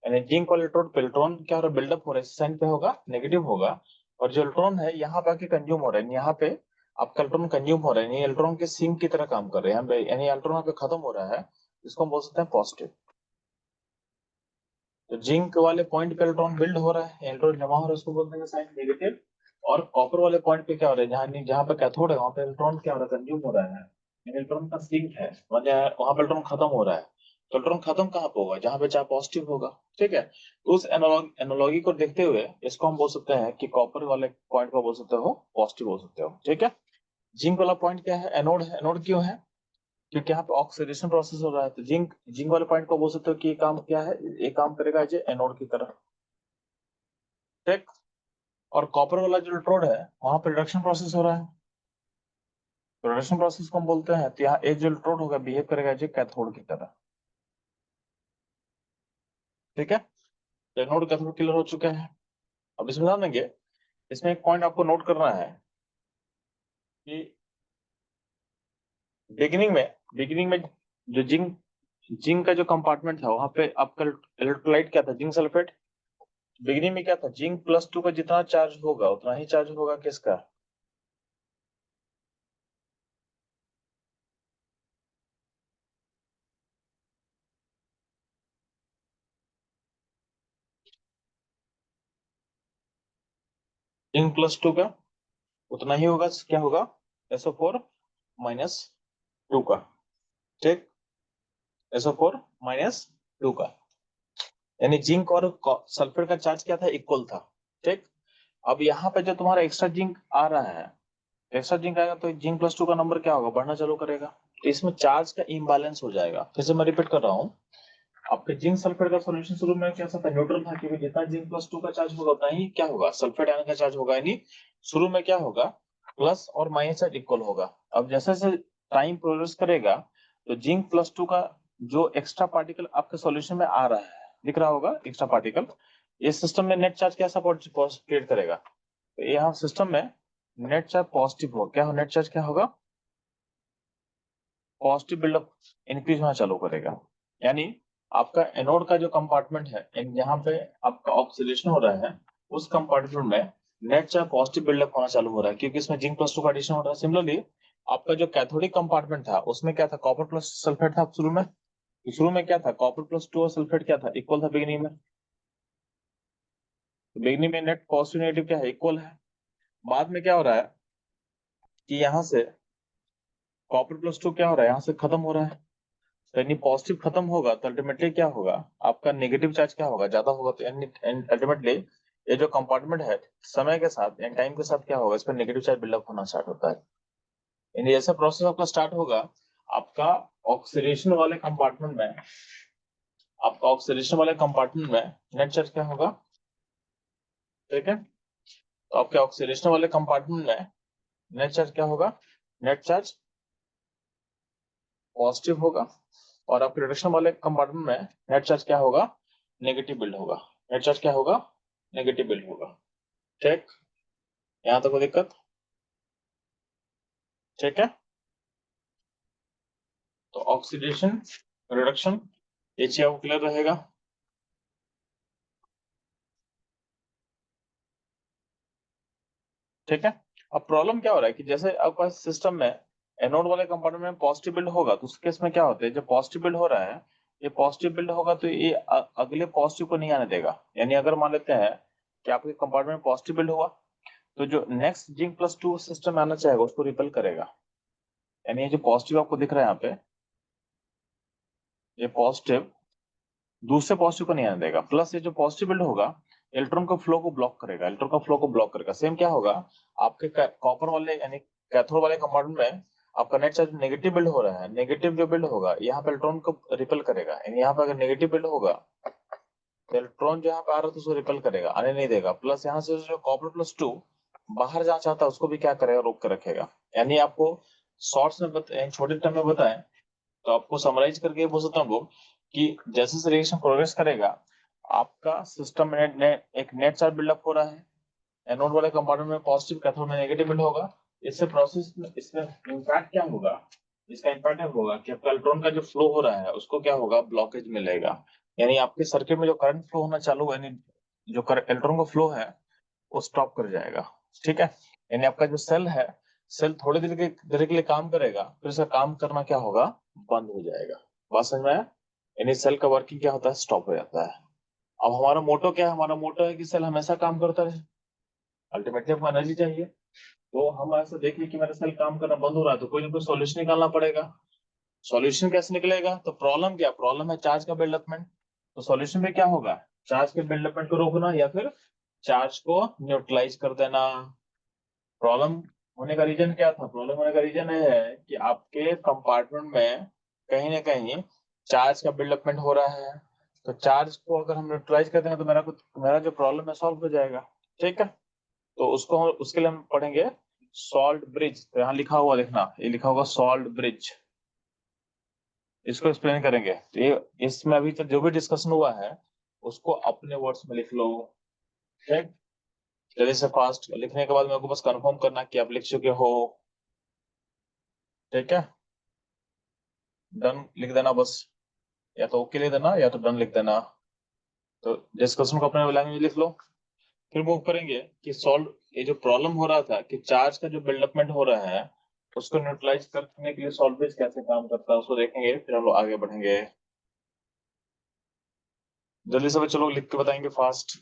A: यानी जिंक वाले इलेक्ट्रोड पे इलेक्ट्रॉन क्या हो रहा है, बिल्डअप हो रहा है, इस साइन पे होगा, नेगेटिव होगा। और जो इलेक्ट्रॉन है यहाँ पे आके कंज्यूम हो रहा है, यहाँ पे आपका इलेक्ट्रॉन कंज्यूम हो रहा है, यानी इलेक्ट्रॉन के सिंक की तरह काम कर रहे हैं, यानी इलेक्ट्रॉन यहाँ पे खत्म हो रहा है, इसको हम बोल सकते हैं पॉजिटिव। तो जिंक वाले पॉइंट पे इलेक्ट्रॉन बिल्ड हो रहा है, इलेक्ट्रॉन जमा हो रहा है, उसको बोलते हैं साइन नेगेटिव। और कॉपर वाले पॉइंट पे क्या हो रहा है, जहाँ जहाँ पे कैथोड है वहां पे इलेक्ट्रॉन क्या हो रहा है, कंज्यूम हो रहा है, यानी इलेक्ट्रॉन का सिंक है, वहां पे इलेक्ट्रॉन खत्म हो रहा है। तो इलेक्ट्रॉन खत्म कहाँ पे होगा, जहां पे चाहे पॉजिटिव होगा। ठीक है, तो उस एनालॉगी को देखते हुए इसको हम बोल सकते हैं कि कॉपर वाले पॉइंट पर बोल सकते हो पॉजिटिव बोल सकते हो। ठीक है, जिंक वाला पॉइंट क्या है? एनोड है। एनोड क्यों है? क्योंकि यहाँ पे ऑक्सीडेशन प्रोसेस हो रहा है, तो जिंक जिंक वाले पॉइंट को बोल सकते हो कि ये काम क्या है, ये काम करेगा एज एनोड की तरह, ठीक। और कॉपर वाला जो इलेक्ट्रोड है वहां पे रिडक्शन प्रोसेस हो रहा है, रिडक्शन प्रोसेस को हम बोलते हैं, तो यहाँ एक जो इलेक्ट्रोड होगा बिहेव करेगा एज कैथोड की तरह, ठीक है। तो एनोड कैथोड क्लियर हो चुका है। अब इसमें ध्यान देंगे, इसमें एक पॉइंट आपको नोट करना है कि बिगिनिंग में जो जिंक जिंक का जो कंपार्टमेंट था वहां पे आपका इलेक्ट्रोलाइट क्या था? Zinc sulphate. बिगिनिंग में क्या था? जिंक +2 का जितना चार्ज होगा उतना ही चार्ज होगा किसका? जिंक +2 का उतना ही होगा, क्या होगा? SO4 - 2 का, ठीक। SO4 - 2 का, यानी जिंक और सल्फेट का चार्ज क्या था? इक्वल था, ठीक। अब यहाँ पे जो तुम्हारा एक्स्ट्रा जिंक आ रहा है, एक्स्ट्रा जिंक आएगा तो जिंक +2 का नंबर क्या होगा? बढ़ना चालू करेगा, तो इसमें चार्ज का इम्बैलेंस हो जाएगा। फिर से मैं रिपीट कर रहा हूँ, आपके जिंक सल्फेट का सॉल्यूशन शुरू में कैसा था? न्यूट्रल था, क्योंकि जितना जिंक +2 का चार्ज होगा उतना ही क्या होगा? सल्फेट आयन का चार्ज होगा, यानी शुरू में क्या होगा? प्लस और माइनस चार्ज इक्वल होगा। अब जैसे जैसे टाइम प्रोग्रेस करेगा तो जिंक +2 का जो एक्स्ट्रा पार्टिकल आपके सॉल्यूशन में आ रहा है, दिख रहा होगा एक्स्ट्रा पार्टिकल, इस सिस्टम में नेट चार्ज कैसा क्रिएट करेगा? तो यहाँ सिस्टम में नेट चार्ज पॉजिटिव होगा। क्या हो? नेट चार्ज क्या होगा? पॉजिटिव बिल्डअप इंक्रीज होना चालू करेगा, यानी आपका एनोड का जो कंपार्टमेंट है, यहाँ पे आपका ऑक्सीडेशन हो रहा है, उस कंपार्टमेंट में नेट चार्ज पॉजिटिव बिल्डअप होना चालू हो रहा है, क्योंकि इसमें जिंक +2 का एडिशन हो रहा है। सिमिलरली आपका जो कैथोडिक कंपार्टमेंट था उसमें क्या था? कॉपर प्लस सल्फेट था शुरू में। तो शुरू में क्या था? कॉपर +2 और सल्फेट क्या था? इक्वल था बिगिनिंग में। तो बिगिनिंग में नेट पॉजिटिव नेगेटिव क्या है? इक्वल है। बाद में क्या हो रहा है कि यहाँ से कॉपर +2 क्या हो रहा है? यहाँ से खत्म हो रहा है, तो यानी पॉजिटिव खत्म होगा तो अल्टीमेटली क्या होगा? आपका नेगेटिव चार्ज क्या होगा? ज्यादा होगा, तो यानी अल्टीमेटली ये जो कंपार्टमेंट है समय के साथ यानी टाइम के साथ क्या होगा? इस पर नेगेटिव चार्ज बिल्डअप होना स्टार्ट होता है। यानी ऐसा प्रोसेस आपका स्टार्ट होगा, आपका ऑक्सीडेशन वाले कंपार्टमेंट में, आपका ऑक्सीडेशन वाले कंपार्टमेंट में नेट चार्ज क्या होगा? ठीक है, तो आपके ऑक्सीडेशन वाले कंपार्टमेंट में नेट चार्ज क्या होगा? नेट चार्ज पॉजिटिव होगा, और आपके रिडक्शन वाले कंपार्टमेंट में नेट चार्ज क्या होगा? नेगेटिव बिल्ड होगा। नेट चार्ज क्या होगा? नेगेटिव बिल्ड होगा, ठीक। यहाँ तक कोई दिक्कत? ठीक है, तो ऑक्सीडेशन रिडक्शन ये चीज आपको क्लियर रहेगा। ठीक है, अब प्रॉब्लम क्या हो रहा है कि जैसे आपके पास सिस्टम में एनोड वाले कंपार्टमेंट में पॉजिटिव बिल्ड होगा, तो उस केस में क्या होता है? जब पॉजिटिव बिल्ड हो रहा है, ये पॉजिटिव बिल्ड होगा तो ये अगले पॉजिटिव को नहीं आने देगा। यानी अगर मान लेते हैं कि आपके कंपार्टमेंट में पॉजिटिव बिल्ड हुआ, तो जो नेक्स्ट जिंक +2 सिस्टम में आना चाहेगा उसको रिपेल करेगा। यानी ये जो पॉजिटिव आपको दिख रहा है यहाँ पे, ये पॉजिटिव दूसरे पॉजिटिव को नहीं आने देगा, प्लस ये जो पॉजिटिव बिल्ड होगा इलेक्ट्रॉन को फ्लो को ब्लॉक करेगा, इलेक्ट्रॉन का फ्लो को ब्लॉक करेगा। सेम क्या होगा आपके कॉपर वाले यानी कैथोड वाले कंपार्टमेंट में, आपका नेट चार्ज नेगेटिव बिल्ड हो रहा है, नेगेटिव जो बिल्ड होगा यहाँ पे इलेक्ट्रॉन को रिपेल करेगा। यानी यहाँ पे अगर नेगेटिव बिल्ड होगा तो इलेक्ट्रॉन जो यहाँ पे आ रहा है तो उसको रिपेल करेगा, आने नहीं देगा। प्लस यहाँ से जो कॉपर +2 बाहर जाना चाहता है उसको भी क्या करेगा? रोक कर रखेगा। यानी आपको शॉर्ट्स में छोटे टर्म में बताएं तो आपको समराइज करके बोल सकता हूँ कि जैसे जैसे रिएक्शन प्रोग्रेस करेगा, आपका सिस्टम में एक नेट चार्ज बिल्डअप हो रहा है, एनोड वाले कंपार्टमेंट में पॉजिटिव, कैथोड में नेगेटिव बिल्ड होगा। इससे प्रोसेस में इसमें इम्पैक्ट क्या होगा? इसका इम्पैक्ट होगा कि आपका इलेक्ट्रॉन का जो फ्लो हो रहा है उसको क्या होगा? ब्लॉकेज मिलेगा। यानी आपके सर्किट में जो करंट फ्लो होना चालू है, यानी जो इलेक्ट्रॉन का फ्लो है वो स्टॉप कर जाएगा, ठीक है। यानी आपका जो सेल है, सेल थोड़ी देर के लिए काम करेगा, फिर उसका काम करना क्या होगा? बंद हो जाएगा। बात समझ में आया? यानी सेल का वर्किंग क्या होता है? स्टॉप हो जाता है। अब हमारा मोटो क्या है? हमारा मोटो है कि सेल हमेशा काम करता रहे, अल्टीमेटली हमको एनर्जी चाहिए। तो हम ऐसा देख लिया कि मेरा सेल काम करना बंद हो रहा है, तो कोई ना कोई सॉल्यूशन निकालना पड़ेगा। सॉल्यूशन कैसे निकलेगा? तो प्रॉब्लम क्या? प्रॉब्लम है चार्ज का बिल्डअपमेंट। तो सॉल्यूशन में क्या होगा? चार्ज के बिल्डअपमेंट को रोकना या फिर चार्ज को न्यूट्रलाइज कर देना। प्रॉब्लम होने का रीजन क्या था? प्रॉब्लम होने का रीजन ये है कि आपके कंपार्टमेंट में कहीं ना कहीं चार्ज का बिल्डअपमेंट हो रहा है। तो चार्ज को अगर हम न्यूट्रलाइज कर देंगे तो मेरा जो प्रॉब्लम है सॉल्व हो जाएगा। ठीक है, तो उसके लिए हम पढ़ेंगे सॉल्ट ब्रिज। तो यहाँ लिखा हुआ देखना, ये लिखा होगा सॉल्ट ब्रिज। इसको एक्सप्लेन करेंगे। तो ये इसमें अभी तक जो भी डिस्कशन हुआ है उसको अपने वर्ड्स में लिख लो। ठीक, जल्दी से फास्ट लिखने के बाद मेरे को बस कंफर्म करना कि आप लिख चुके हो। ठीक है, डन लिख देना बस, या तो ओके लिख देना या तो डन लिख देना। तो डिस्कशन को अपने लैंग्वेज में लिख लो। फिर मूव करेंगे कि सॉल्व, ये जो प्रॉब्लम हो रहा था कि चार्ज का जो बिल्डअपमेंट हो रहा है उसको न्यूट्रलाइज करने के लिए सॉल्वेज कैसे काम करता है उसको देखेंगे, फिर हम लोग आगे बढ़ेंगे। जल्दी से चलो लिख के बताएंगे फास्ट।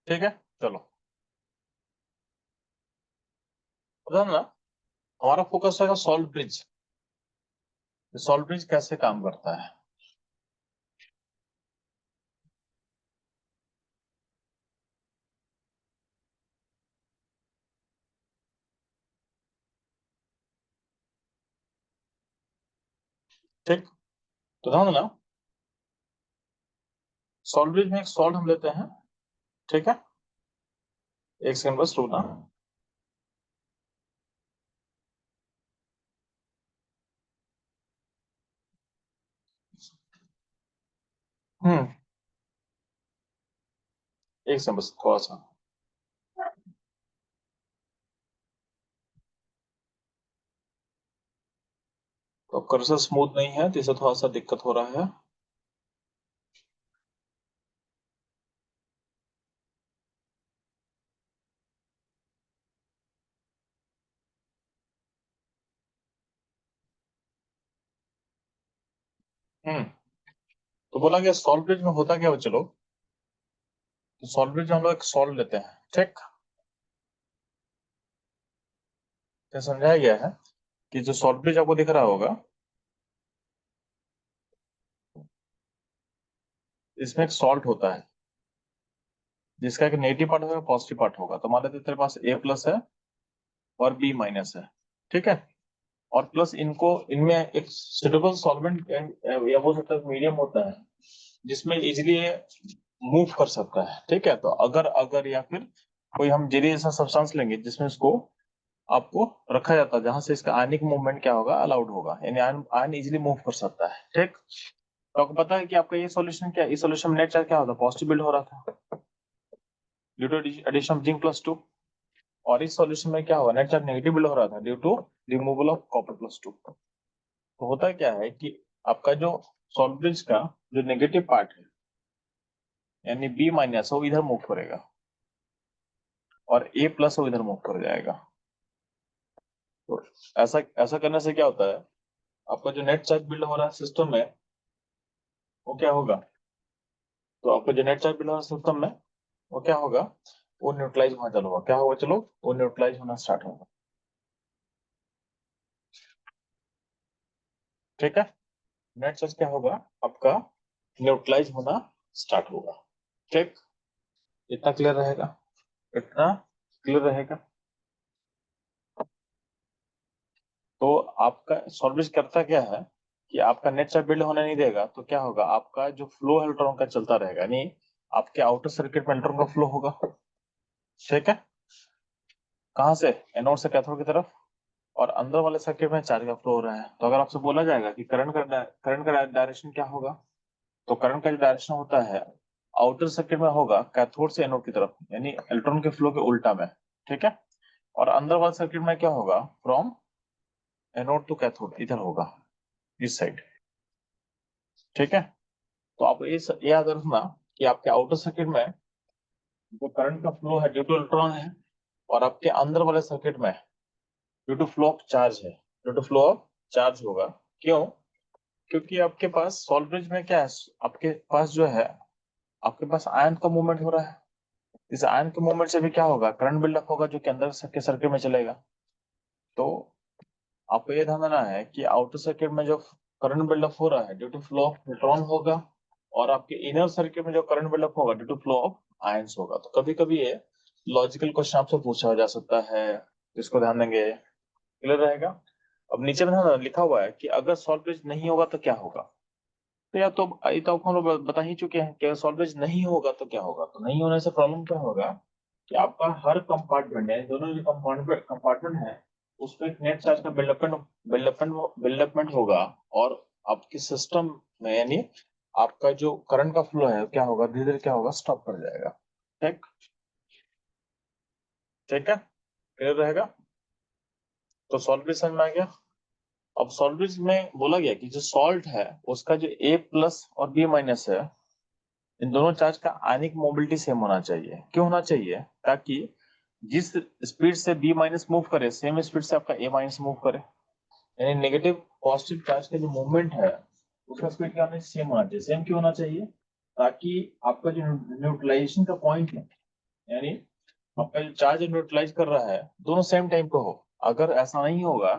A: ठीक है, चलो पता ना, हमारा फोकस रहेगा सॉल्व ब्रिज। सॉल्व ब्रिज कैसे काम करता है? ठीक, तो ध्यान देना, सॉल्व ब्रिज में एक सॉल्व हम लेते हैं। ठीक है, एक सेकंड बस रुकना। हम्म, एक सेकंड बस थोड़ा सा। तो कर्सर स्मूथ नहीं है तो इसे थोड़ा सा दिक्कत हो रहा है। हम्म, तो बोला गया सॉल्व ब्रिज में होता क्या है चलो। तो सॉल्व ब्रिज में हम लोग एक सॉल्व लेते हैं। ठीक, तो समझाया गया है कि जो सॉल्व ब्रिज आपको दिख रहा होगा इसमें एक सॉल्ट होता है जिसका एक नेगेटिव पार्ट होगा, पॉजिटिव पार्ट होगा। तो मान लेते हैं तेरे पास ए प्लस है और बी माइनस है। ठीक है, और प्लस इनको इनमें एक सुटेबल सॉल्वेंट या बोल सकता है मीडियम होता है जिसमें इजिली मूव कर सकता है। ठीक है, तो अगर अगर या फिर कोई हम जेली ऐसा सब्सटेंस लेंगे जिसमें इसको आपको रखा जाता है जहां से इसका आयनिक मूवमेंट क्या होगा, अलाउड होगा, यानी आयन आयन इजिली मूव कर सकता है। ठीक, तो आपको पता है कि आपका ये सॉल्यूशन क्या है, इस सॉल्यूशन में नेट चार्ज क्या होता है, पॉजिटिव बिल्ड हो रहा था due to addition of zinc plus 2। और इस सॉल्यूशन में क्या हुआ, नेट चार्ज नेगेटिव बिल्ड हो रहा था due to removal of copper plus 2। तो होता क्या है कि आपका जो सॉल्ट ब्रिज का जो नेगेटिव पार्ट है यानी बी माइनस वो इधर मूव करेगा और ए प्लस वो इधर मूव कर जाएगा। तो ऐसा ऐसा करने से क्या होता है, आपका जो नेट चार्ज बिल्ड हो रहा है सिस्टम में वो क्या होगा, तो आपका जो नेट चार्ज बिल्ड हो रहा है सिस्टम में वो क्या होगा, वो न्यूट्रलाइज होना चालू होगा। क्या होगा चलो, वो न्यूट्रलाइज होना स्टार्ट होगा। ठीक है, नेट चार्ज क्या होगा आपका, न्यूट्रलाइज होना स्टार्ट होगा। ठीक, इतना क्लियर रहेगा, इतना क्लियर रहेगा। तो आपका सॉल्वेज करता क्या है, कि आपका नेट चार्ज बिल्ड होने नहीं देगा, तो क्या होगा, आपका जो फ्लो है इलेक्ट्रॉन का चलता रहेगा, यानी आपके आउटर सर्किट में इलेक्ट्रॉन का फ्लो होगा। ठीक है, कहाँ से, एनोड से कैथोड की तरफ, और अंदर वाले सर्किट में चार्ज का फ्लो हो रहा है। तो अगर आपसे बोला जाएगा कि करंट का डायरेक्शन क्या होगा, तो करंट का जो डायरेक्शन होता है आउटर सर्किट में होगा कैथोड से एनोड की तरफ, यानी इलेक्ट्रॉन के फ्लो के उल्टा में। ठीक है, और अंदर वाले सर्किट में क्या होगा, फ्रॉम एनोड टू कैथोड, इधर होगा, इस साइड। ठीक है, तो आप ये याद रखना कि आपके आउटर सर्किट में जो करंट का फ्लो है ड्यू टू इलेक्ट्रॉन है, और आपके अंदर वाले सर्किट में due to flow of charge है, due to flow of charge होगा। क्यों, क्योंकि आपके पास सॉल्वेज में क्या है, आपके पास जो है, आपके पास आयन का मूवमेंट हो रहा है। इस आयन के मूवमेंट से भी क्या होगा, करंट बिल्डअप होगा जो कि अंदर के सर्किट में चलेगा। तो आपको ये ध्यान देना है कि आउटर सर्किट में जो करंट बिल्डअप हो रहा है due to flow of electron होगा, और आपके इनर सर्किट में जो करंट बिल्डअप होगा due to flow of ions होगा। तो कभी कभी ये लॉजिकल क्वेश्चन आपसे पूछा जा सकता है, इसको ध्यान देंगे, क्लियर रहेगा। अब नीचे में ध्यान लिखा हुआ है कि अगर सॉल्वेज नहीं होगा तो क्या होगा। तो या तो ये तो आपको हम लोग बता ही चुके हैं कि अगर सॉल्वेज नहीं होगा तो क्या होगा। तो नहीं होने से प्रॉब्लम क्या होगा कि आपका हर कंपार्टमेंट है, दोनों जो कंपार्टमेंट है, उसमें एक नेट चार्ज का बिल्डअपमेंट होगा, और आपके सिस्टम में, यानी आपका जो करंट का फ्लो है क्या होगा, धीरे धीरे क्या होगा, स्टॉप कर जाएगा। ठीक, ठीक है, क्लियर रहेगा। तो सॉल्वेज समझ में आ गया। अब सॉल्वेज में बोला गया कि जो सॉल्ट है उसका जो A प्लस और B माइनस है, इन दोनों चार्ज का आयनिक मोबिलिटी सेम होना चाहिए। क्यों होना चाहिए, ताकि जिस स्पीड से B माइनस मूव करे सेम स्पीड से आपका A माइनस मूव करे, यानी नेगेटिव पॉजिटिव चार्ज का जो मूवमेंट है उसका स्पीड क्या होना, सेम होना चाहिए। सेम क्यों होना चाहिए, ताकि आपका जो न्यूट्रलाइजेशन का पॉइंट है, यानी आपका जो चार्ज न्यूट्रलाइज कर रहा है, दोनों सेम टाइम पे हो। अगर ऐसा नहीं होगा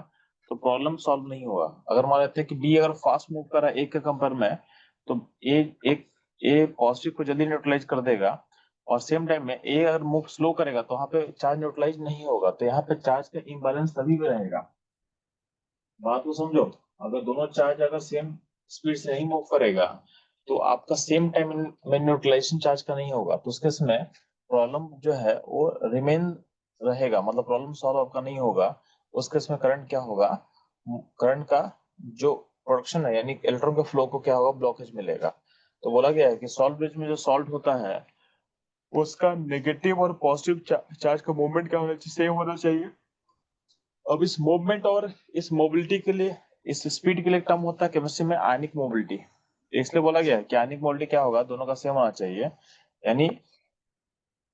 A: तो प्रॉब्लम सॉल्व नहीं होगा। अगर मान लेते हैं कि बी अगर फास्ट मूव कर रहा है एक के कंपेयर में, तो ए पॉजिटिव को जल्दी न्यूट्रलाइज कर देगा, और सेम टाइम में ए अगर मूव स्लो करेगा तो वहां पे चार्ज न्यूट्रलाइज नहीं होगा। तो यहाँ पे चार्ज का इम्बैलेंस तभी भी रहेगा। बात को समझो, अगर दोनों चार्ज अगर सेम स्पीड से नहीं मूव करेगा तो आपका सेम टाइम में न्यूट्रलाइजेशन चार्ज का नहीं होगा। तो उसके समय प्रॉब्लम जो है वो रिमेन रहेगा, मतलब प्रॉब्लम सॉल्व आपका नहीं होगा। उसके समय करंट क्या होगा, करंट का जो प्रोडक्शन है, यानी इलेक्ट्रॉन के फ्लो को क्या होगा, ब्लॉकेज मिलेगा। तो बोला गया है कि सॉल्ट ब्रिज में जो सॉल्ट होता है उसका नेगेटिव और पॉजिटिव चार्ज का मूवमेंट क्या होना चाहिए, सेम होना चाहिए। अब इस मूवमेंट और इस मोबिलिटी के लिए, इस स्पीड के लिए टर्म होता है केमिस्ट्री में आयनिक मोबिलिटी। इसलिए बोला गया है कि आयनिक मोबिलिटी क्या होगा, दोनों का सेम होना चाहिए, यानी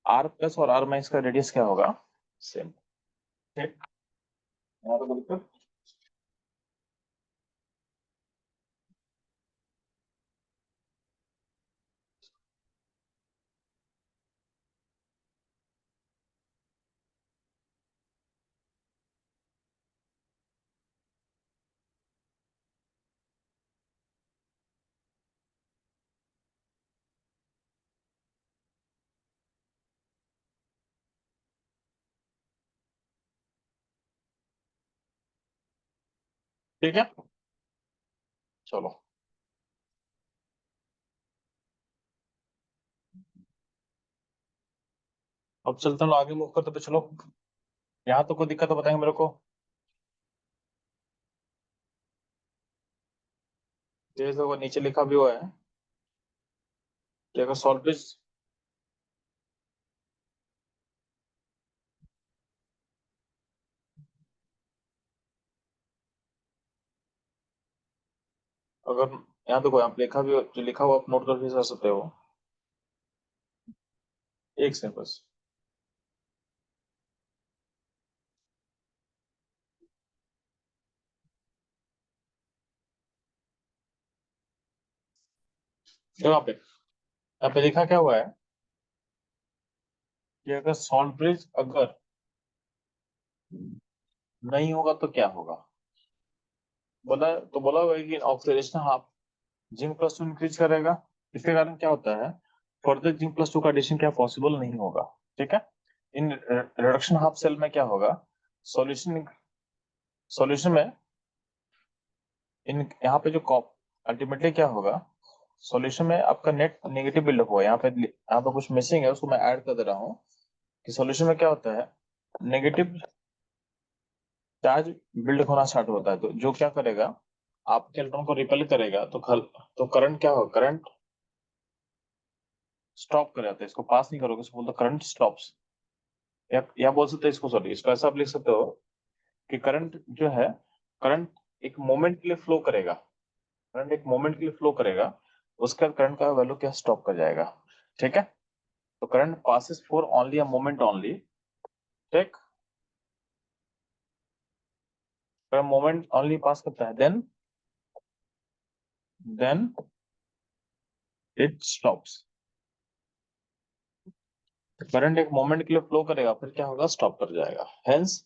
A: आर प्लस और आर माइनस का रेडियस क्या होगा, सेम। ठीक, यहाँ पे कोई दिक्कत? ठीक है, चलो अब चलते हैं, आगे मूव करते पे चलो। यहाँ तो कोई दिक्कत तो बताएंगे मेरे को। जैसे वो नीचे लिखा भी हुआ है कि अगर सॉल्वेज, अगर यहाँ देखो, यहाँ पे लिखा भी जो लिखा हुआ आप नोट कर भी कर सकते हो। एक सेकंड बस। देखो यहाँ पे लिखा क्या हुआ है कि अगर सॉल्ट ब्रिज अगर नहीं होगा तो क्या होगा। बोला हुआ है कि oxidation half zinc plus two increase करेगा। इसके कारण क्या होता है, फर्दर जिंक प्लस टू का एडिशन क्या पॉसिबल नहीं होगा। ठीक है, इन रिडक्शन हाफ सेल में क्या होगा, सॉल्यूशन सॉल्यूशन में इन यहाँ पे जो अल्टीमेटली क्या होगा, सॉल्यूशन में आपका नेट नेगेटिव बिल्डअप हुआ, यहाँ पे कुछ मिसिंग है, उसको मैं ऐड कर दे रहा हूँ कि सॉल्यूशन में क्या होता है, नेगेटिव चार्ज बिल्ड होना स्टार्ट होता है, तो जो क्या करेगा, आपके इलेक्ट्रॉन को रिपेल करेगा, तो करंट क्या होगा, करंट स्टॉप कर जाता है, इसको पास नहीं करोगे, इसको बोलते करंट स्टॉप्स, या बोल सकते हैं इसको, सॉरी इसको ऐसा आप लिख सकते हो कि करंट जो है, करंट एक मोमेंट के लिए फ्लो करेगा, करंट एक मोमेंट के लिए फ्लो करेगा, उसका करंट का वैल्यू क्या स्टॉप कर जाएगा, ठीक है। तो current passes for only a moment only, ठीक, करंट मोमेंट ओनली पास करता है, देन इट स्टॉप्स, करंट एक मोमेंट के लिए फ्लो करेगा, फिर क्या होगा, स्टॉप कर जाएगा। Hence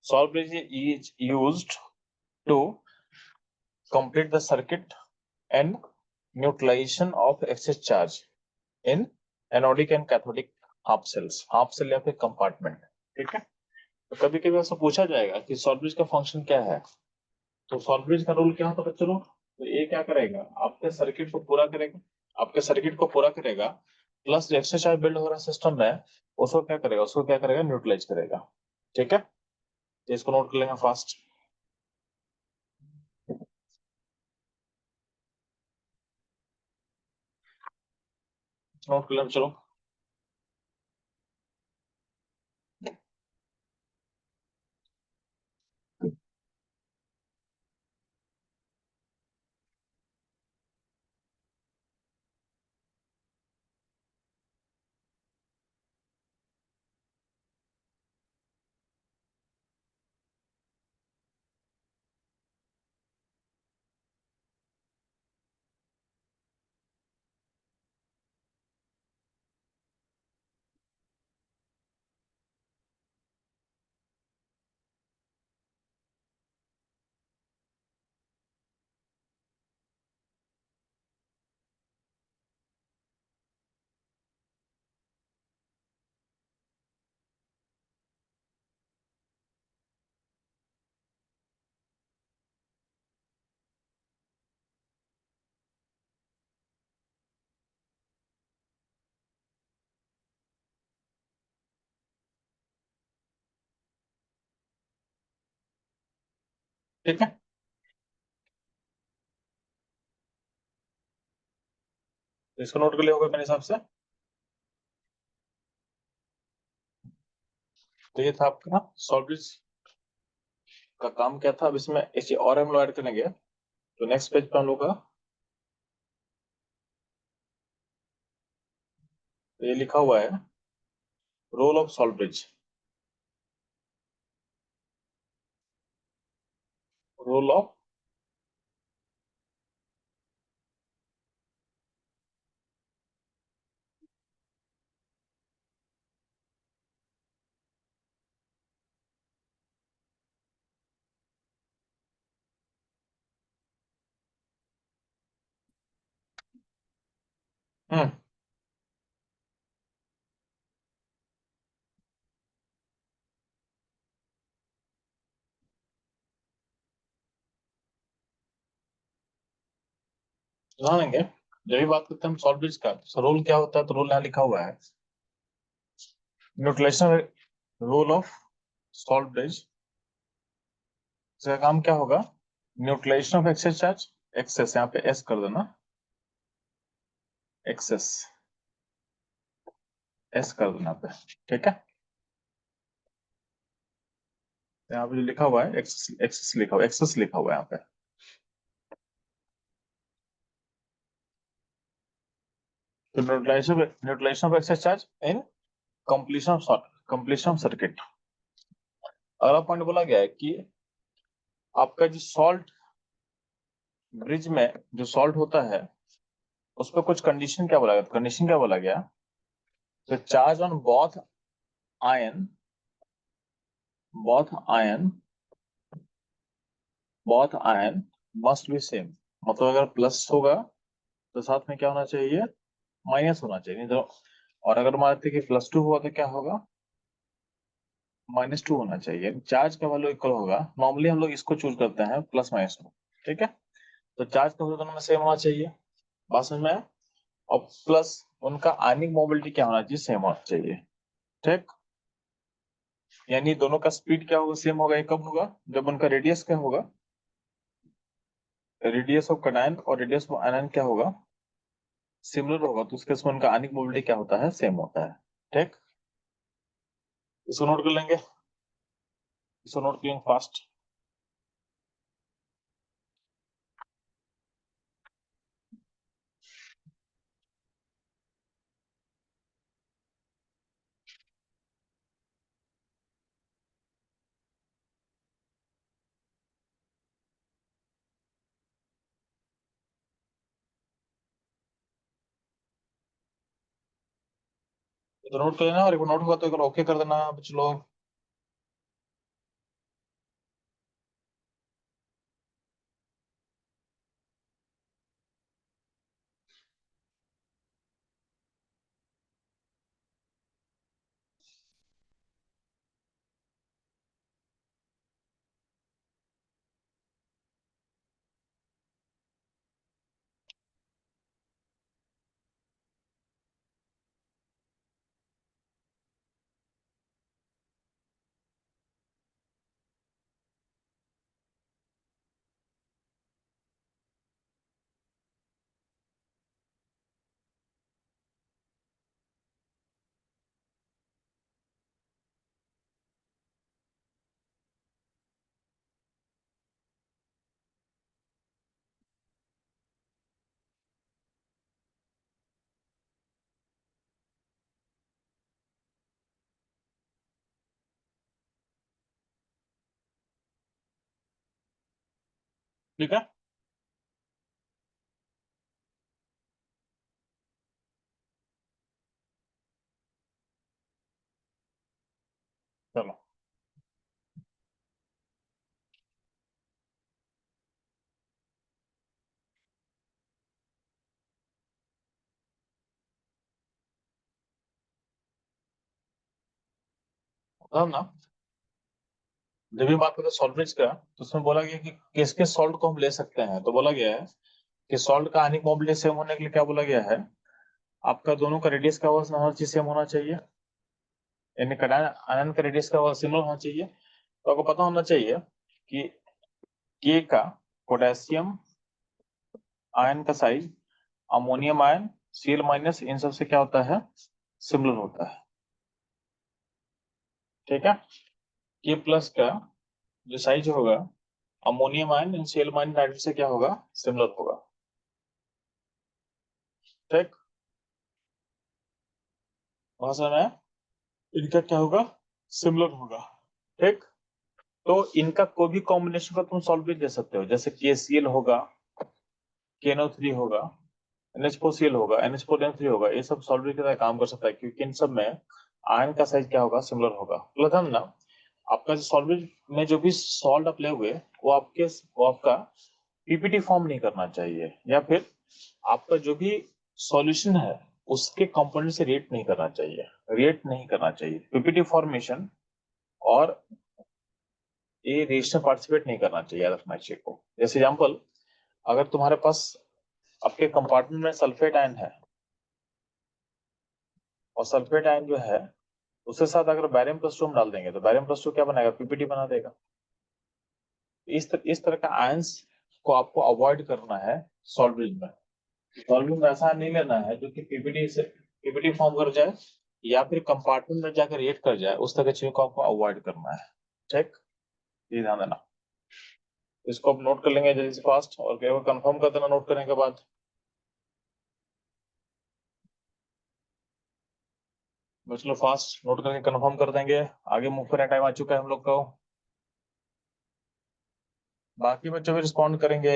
A: salt bridge is used to complete the circuit and neutralization of excess charge in anodic and cathodic half cells, half cell या फिर कंपार्टमेंट, ठीक है। तो कभी कभी ऐसा पूछा जाएगा कि सॉल्व ब्रिज का फंक्शन क्या है, तो सॉल्व ब्रिज का रूल क्या होता है बच्चों, तो ये क्या करेगा, आपके सर्किट को पूरा करेगा, प्लस जो एक्स्ट्रा चार्ज बिल्ड हो रहा है सिस्टम में, उसको क्या करेगा, न्यूट्रलाइज करेगा, ठीक है। तो इसको नोट कर लेंगे फास्ट, नोट कर लेंगे चलो। ठीक है, तो इसको नोट कर लिया होगा मेरे हिसाब से। तो ये था आपका सॉल्व ब्रिज का काम क्या था। अब इसमें एक चीज और हम लोग ऐड करेंगे, तो नेक्स्ट पेज पे हम लोग का, तो ये लिखा हुआ है role of salt bridge, role of, hmm, जानेंगे जब भी बात करते हैं हम सॉल्व ब्रिज का, तो रोल क्या होता है, तो रोल यहाँ लिखा हुआ है, neutralization, role of salt bridge, इसका काम क्या होगा, neutralization of excess charge, excess यहाँ पे एस कर देना, एक्सेस एस कर देना पे, ठीक है। यहाँ पे जो लिखा हुआ है एक्सेस, एक्सेस लिखा हुआ है यहाँ पे, तो neutralization of excess charge in completion of circuit. अगला पॉइंट बोला गया है कि आपका जो सॉल्ट ब्रिज में जो सॉल्ट होता है, उस पर कुछ कंडीशन क्या बोला गया, कंडीशन क्या बोला गया, तो charge on ion both ion both ion must be same, मतलब अगर प्लस होगा तो साथ में क्या होना चाहिए, माइनस होना चाहिए, नहीं तो, और अगर मानते हैं कि +2 हुआ तो क्या होगा, -2 होना चाहिए, चार्ज का वैल्यू इक्वल होगा, नॉर्मली हम लोग इसको चूज करते हैं +-2, ठीक है। तो चार्ज का दोनों में सेम होना चाहिए, बात समझ में आया? और प्लस उनका आयनिक मोबिलिटी क्या होना चाहिए, सेम होना चाहिए। ठीक, यानी दोनों का स्पीड क्या होगा, सेम होगा। ये कब होगा, जब उनका रेडियस क्या होगा, रेडियस ऑफ कनायन और रेडियस ऑफ आयन क्या होगा, सिमिलर होगा। तो उसके उनका आयनिक मोबिलिटी क्या होता है, सेम होता है। ठीक, इसको नोट कर लेंगे, इसको नोट करेंगे फास्ट। तो नोट कर लेना, और एक बार नोट हुआ तो एक बार ओके कर देना बच्चे लोग। ठीक है, चलो। बताओ ना, जब भी बात करें सॉल्वेंट्स का, तो उसमें बोला गया कि किस किस सॉल्ट को हम ले सकते हैं। तो बोला गया है कि सॉल्ट का आयनिक मोबिलिटी सेम होने के लिए क्या बोला गया है, आपका दोनों का रेडियस का हर चीज सेम होना चाहिए, यानी आयन का रेडियस का सिमिलर होना चाहिए। तो आपको पता होना चाहिए कि के का, पोटेशियम आयन का size, ammonium ion, Cl minus, इन सब से क्या होता है, सिमिलर होता है। ठीक है, के प्लस का जो साइज होगा, अमोनियम आयन इन Cl माइनस नाइट्रोजन से क्या होगा, सिमिलर होगा। ठीक, भाषा में इनका क्या होगा, सिमिलर होगा। ठीक, तो इनका कोई भी कॉम्बिनेशन का तुम सॉल्व भी दे सकते हो, जैसे KCl होगा, KNO3 होगा, NH4Cl होगा, NH4n3 होगा, ये सब सॉल्व की तरह काम कर सकता है, क्योंकि इन सब में आयन का साइज क्या होगा, सिमिलर होगा। मतलब ना, आपका जो सॉल्वेंट में जो भी सॉल्ट आप ले हुए, वो आपका पीपीटी फॉर्म नहीं करना चाहिए, या फिर आपका जो भी सॉल्यूशन है उसके कंपोनेंट से रिएक्ट नहीं करना चाहिए, रिएक्ट नहीं करना चाहिए पीपीटी फॉर्मेशन, और ये रिएक्शन पार्टिसिपेट नहीं करना चाहिए, याद रखना चाहिए को। जैसे एग्जांपल, अगर तुम्हारे पास आपके कंपार्टमेंट में सल्फेट आयन है, और सल्फेट आयन जो है उसके साथ अगर बैरियम प्लस 2 हम डाल देंगे, तो बैरियम प्लस 2 क्या बनाएगा, पीपीटी बना देगा। इस तरह का आयंस को आपको अवॉइड करना है सॉल्विंग में। सॉल्विंग में ऐसा नहीं लेना है जो कि पीपीटी फॉर्म कर जाए, या फिर कंपार्टमेंट में जाकर रिएक्ट कर जाए, उस तरह की चीजों को आपको अवॉइड करना है। ठीक, ये ध्यान देना। इसको आप नोट कर लेंगे जल्दी से फास्ट, और कंफर्म कर देना नोट करने के बाद। चलो फास्ट नोट करके कंफर्म कर देंगे, आगे मूव करने टाइम आ चुका है हम लोग को। बाकी बच्चों भी रिस्पॉन्ड करेंगे।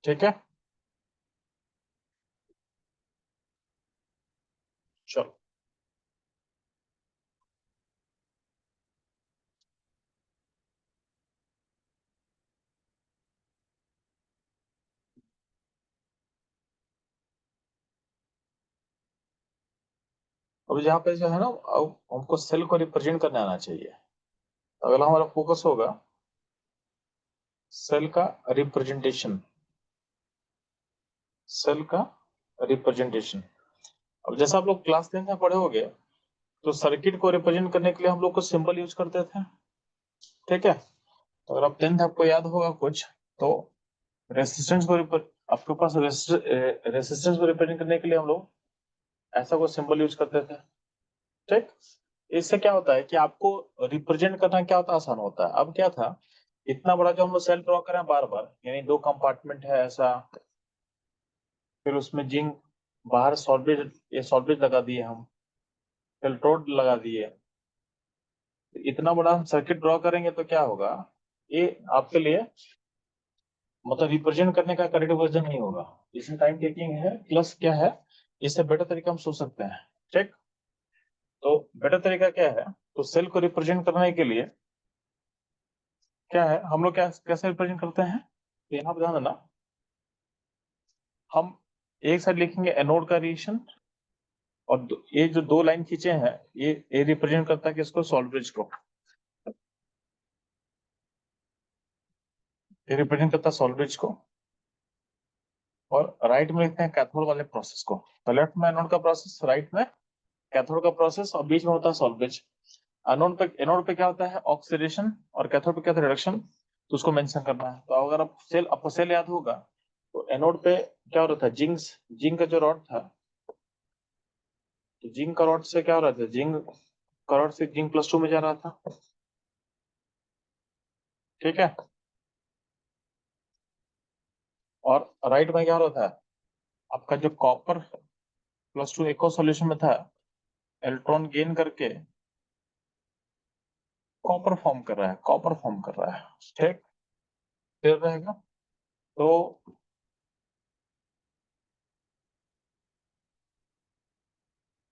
A: ठीक है, चलो। अब यहाँ पे जो है ना, अब हमको सेल को रिप्रेजेंट करने आना चाहिए। अगला हमारा फोकस होगा सेल का रिप्रेजेंटेशन, सेल का रिप्रेजेंटेशन। अब जैसा आप लोग क्लास 10 में पढ़े होंगे, तो सर्किट को रिप्रेजेंट करने के लिए हम लोग कुछ सिंबल यूज करते थे, ठीक है। तो अगर आप 10th आपको याद होगा कुछ, तो रेसिस्टेंस को आपके पास रेसिस्टेंस को रिप्रेजेंट करने के लिए हम लोग ऐसा कोई सिंबल यूज करते थे, ठीक। इससे क्या होता है कि आपको रिप्रेजेंट करना क्या होता है, आसान होता है। अब क्या था, इतना बड़ा जो हम लोग सेल ड्रॉ करें बार बार, यानी 2 कंपार्टमेंट है ऐसा, फिर उसमें जिंक, बाहर सॉल्वेज, ये सॉल्वेज लगा दिए हम, इलेक्ट्रोड लगा दिए, इतना बड़ा हम सर्किट ड्रॉ करेंगे तो क्या होगा, ये आपके लिए मतलब रिप्रेजेंट करने का करेक्ट वर्जन नहीं होगा। इसमें टाइम टेकिंग है, प्लस क्या है, इससे बेटर तरीका हम सोच सकते हैं, ठीक। तो बेटर तरीका क्या है, तो सेल को रिप्रेजेंट करने के लिए क्या है, हम लोग क्या कैसे रिप्रेजेंट करते हैं, तो यहाँ पर ध्यान देना, हम एक साइड लिखेंगे एनोड का रिएक्शन, और ये जो 2 लाइन खींचे हैं, ये रिप्रेजेंट करता है किसको, सॉल्वेज को, ये रिप्रेजेंट करता है सॉल्वेज को। और राइट में लिखते हैं कैथोड वाले प्रोसेस को, तो लेफ्ट में एनोड का प्रोसेस, राइट में कैथोड का प्रोसेस, और बीच में होता है सॉल्वेज। एनोड पे क्या होता है, ऑक्सीडेशन, और कैथोड पे क्या होता है, रिडक्शन, तो उसको मेंशन करना है। तो अगर आपको सेल याद होगा, तो एनोड पे क्या हो रहा था, जिंक का जो रॉड था, तो जिंक का रॉड से क्या हो रहा था, जिंक का रॉड से जिंक+2 में जा रहा था, ठीक है। और राइट में क्या हो रहा था, आपका जो कॉपर+2 एक और सॉल्यूशन में था, इलेक्ट्रॉन गेन करके कॉपर फॉर्म कर रहा है, कॉपर फॉर्म कर रहा है, ठीक, क्लियर रहेगा। तो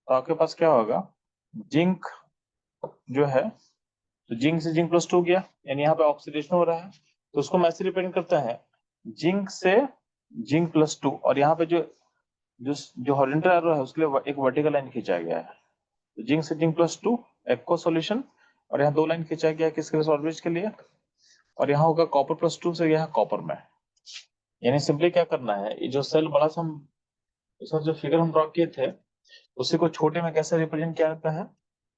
A: आपके पास क्या होगा, जिंक जो है, तो जिंक से जिंक+2 गया, यानी यहाँ पे ऑक्सीडेशन हो रहा है, तो उसको हम ऐसे रिप्रेजेंट करते हैं, जिंक से जिंक+2, और यहाँ पे जो जो हॉरिजॉन्टल एरो है उसके लिए एक वर्टिकल लाइन खींचा गया है, तो जिंक से जिंक+2 एक्वा सॉल्यूशन, और यहाँ 2 लाइन खींचा गया है किसके लिए, सॉल्वेज के लिए, और यहाँ होगा कॉपर+2 से यहाँ कॉपर में। यानी सिंपली क्या करना है, ये जो सेल बड़ा सा हम इसमें जो फिगर हम ड्रॉ किए थे, उसी को छोटे में कैसे रिप्रेजेंट किया जाता है,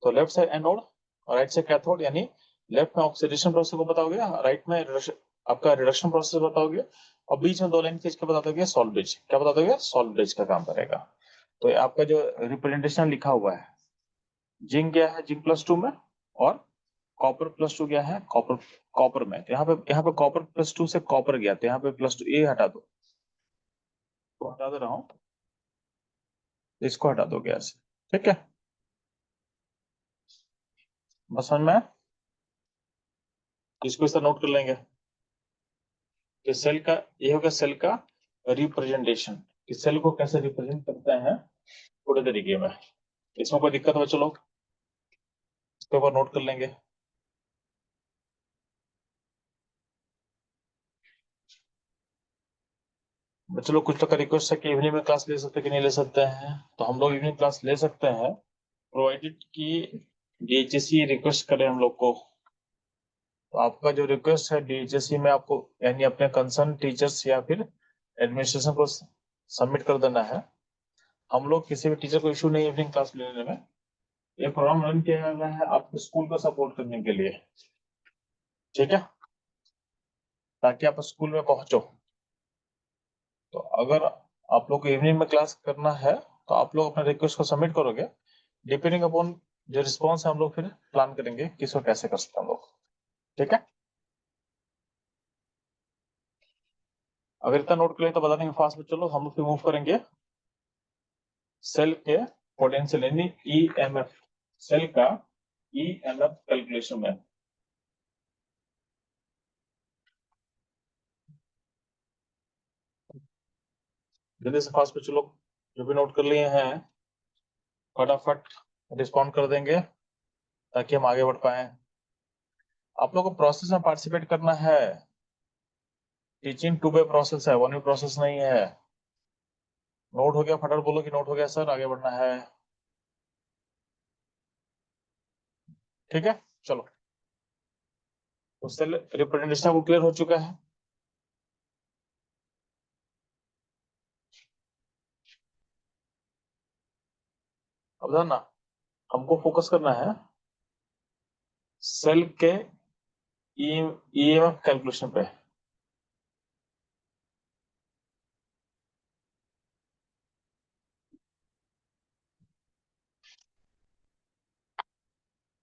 A: तो लेफ्ट साइड एनोड और राइट साइड कैथोड, यानी लेफ्ट में ऑक्सीडेशन प्रोसेस को बताओगे, राइट में आपका रिडक्शन प्रोसेस बताओगे, और बीच में 2 लाइन खींच के बता दोगे सॉल्वेज, क्या बता दोगे, सॉल्वेज का काम करेगा। तो आपका जो रिप्रेजेंटेशन लिखा हुआ है, जिंक गया है जिंक+2 में, और कॉपर+2 गया है कॉपर में, तो यहाँ पे कॉपर+2 से कॉपर गया, तो यहाँ पे +2 ये हटा दो, तो हटा दे रहा हूँ, इसको हटा दोगे ऐसे, ठीक है, बस समझ में आया? इसको इस तरह नोट कर लेंगे कि सेल का, ये होगा सेल का रिप्रेजेंटेशन, कि सेल को कैसे रिप्रेजेंट करते हैं पूरे तरीके में। इसमें कोई दिक्कत हो, चलो इसके ऊपर नोट कर लेंगे। चलो कुछ लोग का रिक्वेस्ट है कि इवनिंग में क्लास ले सकते कि नहीं ले सकते हैं, तो हम लोग इवनिंग क्लास ले सकते हैं, प्रोवाइडेड कि डीएचएससी रिक्वेस्ट करे हम लोग को। तो आपका जो रिक्वेस्ट है डीएचएससी में आपको, यानी अपने कंसर्न टीचर्स या फिर एडमिनिस्ट्रेशन को सबमिट कर देना है। हम लोग किसी भी टीचर को इशू नहीं है इवनिंग क्लास लेने में, ये प्रोग्राम रन किया गया है आपके स्कूल को सपोर्ट करने के लिए, ठीक है, ताकि आप स्कूल में पहुंचो। तो अगर आप लोग को इवनिंग में क्लास करना है, तो आप लोग अपने रिक्वेस्ट को सबमिट करोगे, डिपेंडिंग अपॉन जो रिस्पॉन्स है हम लोग फिर प्लान करेंगे किसको कैसे कर सकते हैं हम लोग, ठीक है। अगर इतना नोट कर ले तो बता देंगे फास्ट में, चलो हम लोग फिर मूव करेंगे सेल के पोटेंशियल यानी ईएमएफ, सेल का ईएमएफ कैलकुलेशन में। जल्दी से फास्ट पे चलो, जो भी नोट कर लिए हैं फटाफट रिस्पॉन्ड कर देंगे ताकि हम आगे बढ़ पाए। आप लोग को प्रोसेस में पार्टिसिपेट करना है, टीचिंग 2 वे प्रोसेस है, 1 वे प्रोसेस नहीं है। नोट हो गया, फटाफट बोलो कि नोट हो गया सर, आगे बढ़ना है। ठीक है, चलो तो सेल रिप्रेजेंटेशन को क्लियर हो चुका है। अब ध्यान ना, हमको फोकस करना है सेल के ईएमएफ कैलकुलेशन पे।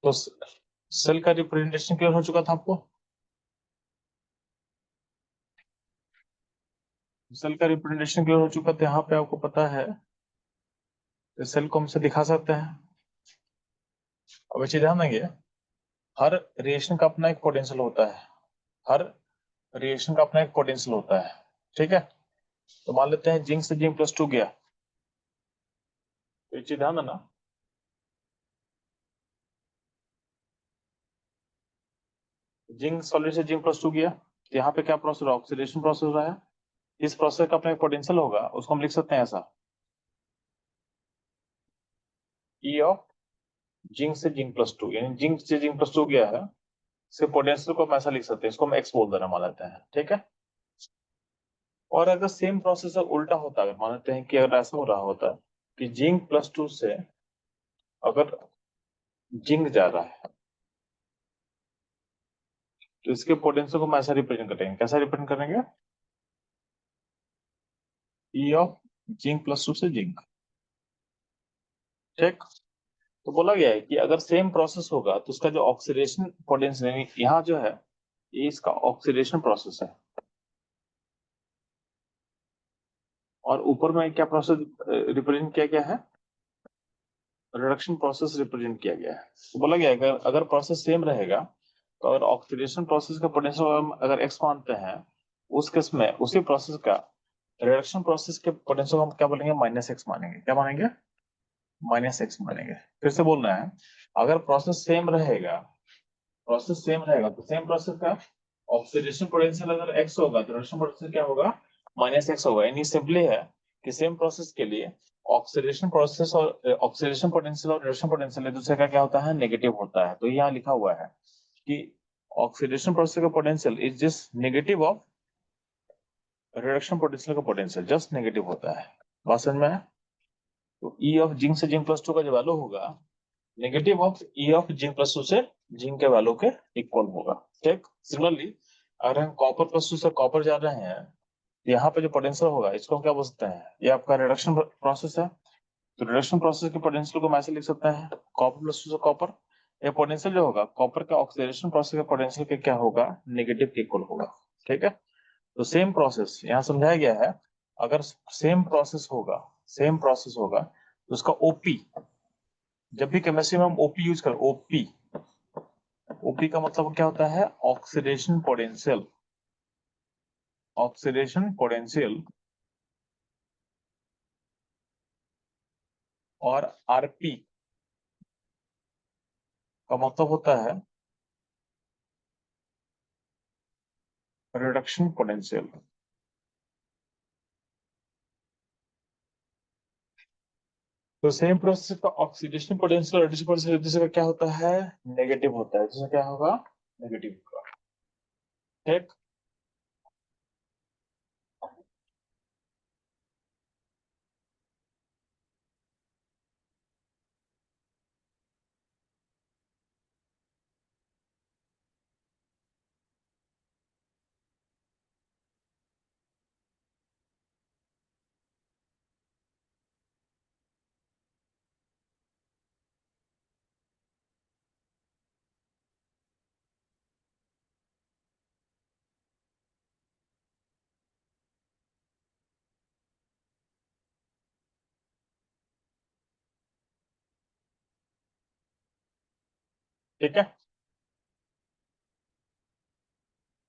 A: तो सेल का रिप्रेजेंटेशन क्लियर हो चुका था आपको। सेल का रिप्रेजेंटेशन क्लियर हो चुका था, यहाँ पे आपको पता है सेल को हमसे दिखा सकते हैं। अब अच्छी ध्यान देंगे, हर रिएक्शन का अपना एक पोटेंशियल होता है, हर रिएक्शन का अपना एक पोटेंशियल होता है। ठीक है, तो मान लेते हैं जिंक से जिंक प्लस 2 गया, तो ये चीज ध्यान देना, जिंक सॉलिड से जिंक प्लस 2 गया, तो यहाँ पे क्या प्रोसेस हो रहा है, ऑक्सीडेशन प्रोसेस हो रहा है। इस प्रोसेस का अपना एक पोटेंशियल होगा, उसको हम लिख सकते हैं ऐसा, ई ऑफ जिंक से जिंक प्लस 2, यानी जिंक से जिंक प्लस 2 गया है, इसके पोटेंशियल को हम ऐसा लिख सकते हैं, इसको हम एक्स बोल देना मान लेते हैं। ठीक है, और अगर सेम प्रोसेस उल्टा होता है, मान लेते हैं कि अगर ऐसा हो रहा होता कि जिंक प्लस 2 से अगर जिंक जा रहा है, तो इसके पोटेंशियल को हम ऐसा रिप्रेजेंट करेंगे, कैसा रिप्रेजेंट करेंगे, ई ऑफ जिंक प्लस 2 से जिंक। ठीक, तो बोला गया है कि अगर सेम प्रोसेस होगा तो उसका जो ऑक्सीडेशन पोटेंशियल यहाँ जो है, ये इसका ऑक्सीडेशन प्रोसेस है, और ऊपर में क्या प्रोसेस रिप्रेजेंट किया गया है, रिडक्शन प्रोसेस रिप्रेजेंट किया गया है। तो बोला गया है अगर अगर प्रोसेस सेम रहेगा, तो अगर ऑक्सीडेशन प्रोसेस का पोटेंशियल हम अगर एक्स मानते हैं, उस केस में उसी प्रोसेस का रिडक्शन प्रोसेस के पोटेंशियल हम क्या बोलेंगे, माइनस एक्स मानेंगे। क्या मानेंगे, माइनस एक्स मानेंगे। फिर से बोल रहे हैं, अगर प्रोसेस सेम रहेगा, प्रोसेस सेम रहेगा तो सेम प्रोसेस का ऑक्सीडेशन पोटेंशियल अगर एक्स होगा तो रिडक्शन पोटेंशियल क्या होगा, माइनस एक्स होगा। यानी सिंपली है कि सेम प्रोसेस के लिए ऑक्सीडेशन प्रोसेस और ऑक्सीडेशन पोटेंशियल और रिडक्शन पोटेंशियल एक दूसरे का क्या होता है, नेगेटिव होता है। तो यहाँ लिखा हुआ है कि ऑक्सीडेशन प्रोसेस का potential is just negative of reduction potential का पोटेंशियल, जस्ट नेगेटिव होता है। बात समझ में है? तो ई ऑफ जिंक से जिंक प्लस 2 का जो वैल्यू होगा, negative of E of zinc plus 2 से जिंक के वैल्यू के इक्वल होगा। ठीक, सिमिलरली अगर हम कॉपर प्लस 2 से कॉपर जा रहे हैं, तो यहाँ पे जो पोटेंशियल होगा इसको हम क्या बोल सकते हैं, ये आपका रिडक्शन प्रोसेस है। तो रिडक्शन प्रोसेस के पोटेंशियल को हम ऐसे लिख सकते हैं, कॉपर प्लस 2 से कॉपर, ये पोटेंशियल जो होगा कॉपर का ऑक्सीडेशन प्रोसेस के पोटेंशियल के क्या होगा, नेगेटिव के इक्वल होगा। ठीक है, तो सेम प्रोसेस यहाँ समझाया गया है, अगर सेम प्रोसेस होगा, सेम प्रोसेस होगा तो उसका ओपी, जब भी केमिस्ट्री में हम ओपी यूज करें, ओपी, ओपी का मतलब क्या होता है, ऑक्सीडेशन पोटेंशियल, ऑक्सीडेशन पोटेंशियल, और आरपी का मतलब होता है रिडक्शन पोटेंशियल। तो सेम प्रोसेस का ऑक्सीडेशन पोटेंशियल और रिडक्शन पोटेंशियल दूसरे का क्या होता है, नेगेटिव होता है, जिसमें क्या होगा, नेगेटिव होगा। ठीक, ठीक है,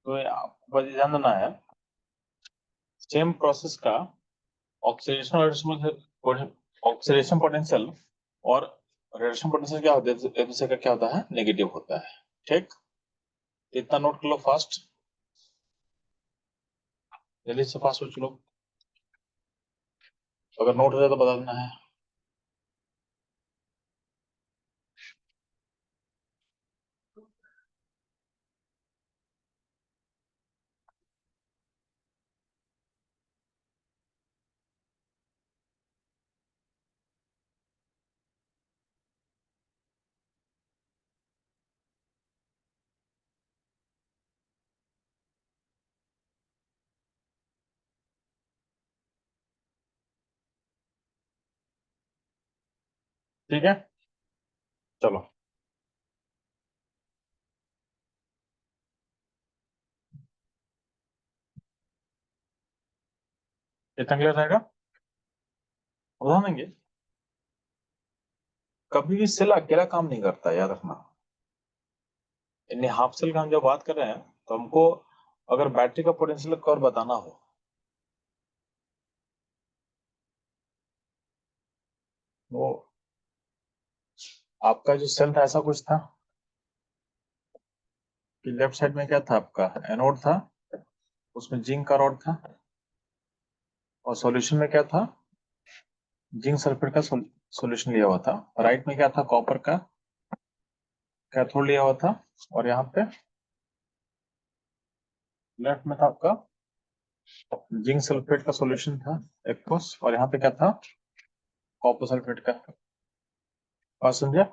A: तो आपको बस ध्यान देना है, सेम प्रोसेस का ऑक्सीडेशन और ऑक्सीडेशन पोटेंशियल और रिडक्शन पोटेंशियल क्या होता है, एक दूसरे का क्या होता है, नेगेटिव होता है। ठीक, इतना नोट कर लो फास्ट, जल्दी से फास्ट हो चलो, अगर नोट हो जाए तो बता देना है। ठीक है, चलो इतना क्लियर रहेगा। बता देंगे, कभी भी सेल अकेला काम नहीं करता, याद रखना। यानी हाफ सेल का हम जब बात कर रहे हैं तो हमको अगर बैटरी का पोटेंशियल कर्व बताना हो, वो आपका जो सेल था ऐसा कुछ था कि लेफ्ट साइड में क्या था, आपका एनोड था, उसमें जिंक का रॉड था, और सॉल्यूशन में क्या था, जिंक सल्फेट का सॉल्यूशन लिया हुआ था। राइट में क्या था, कॉपर का कैथोड लिया हुआ था, और यहाँ पे लेफ्ट में था आपका जिंक सल्फेट का सॉल्यूशन था एक्वस, और यहाँ पे क्या था, कॉपर सल्फेट का। बात समझे?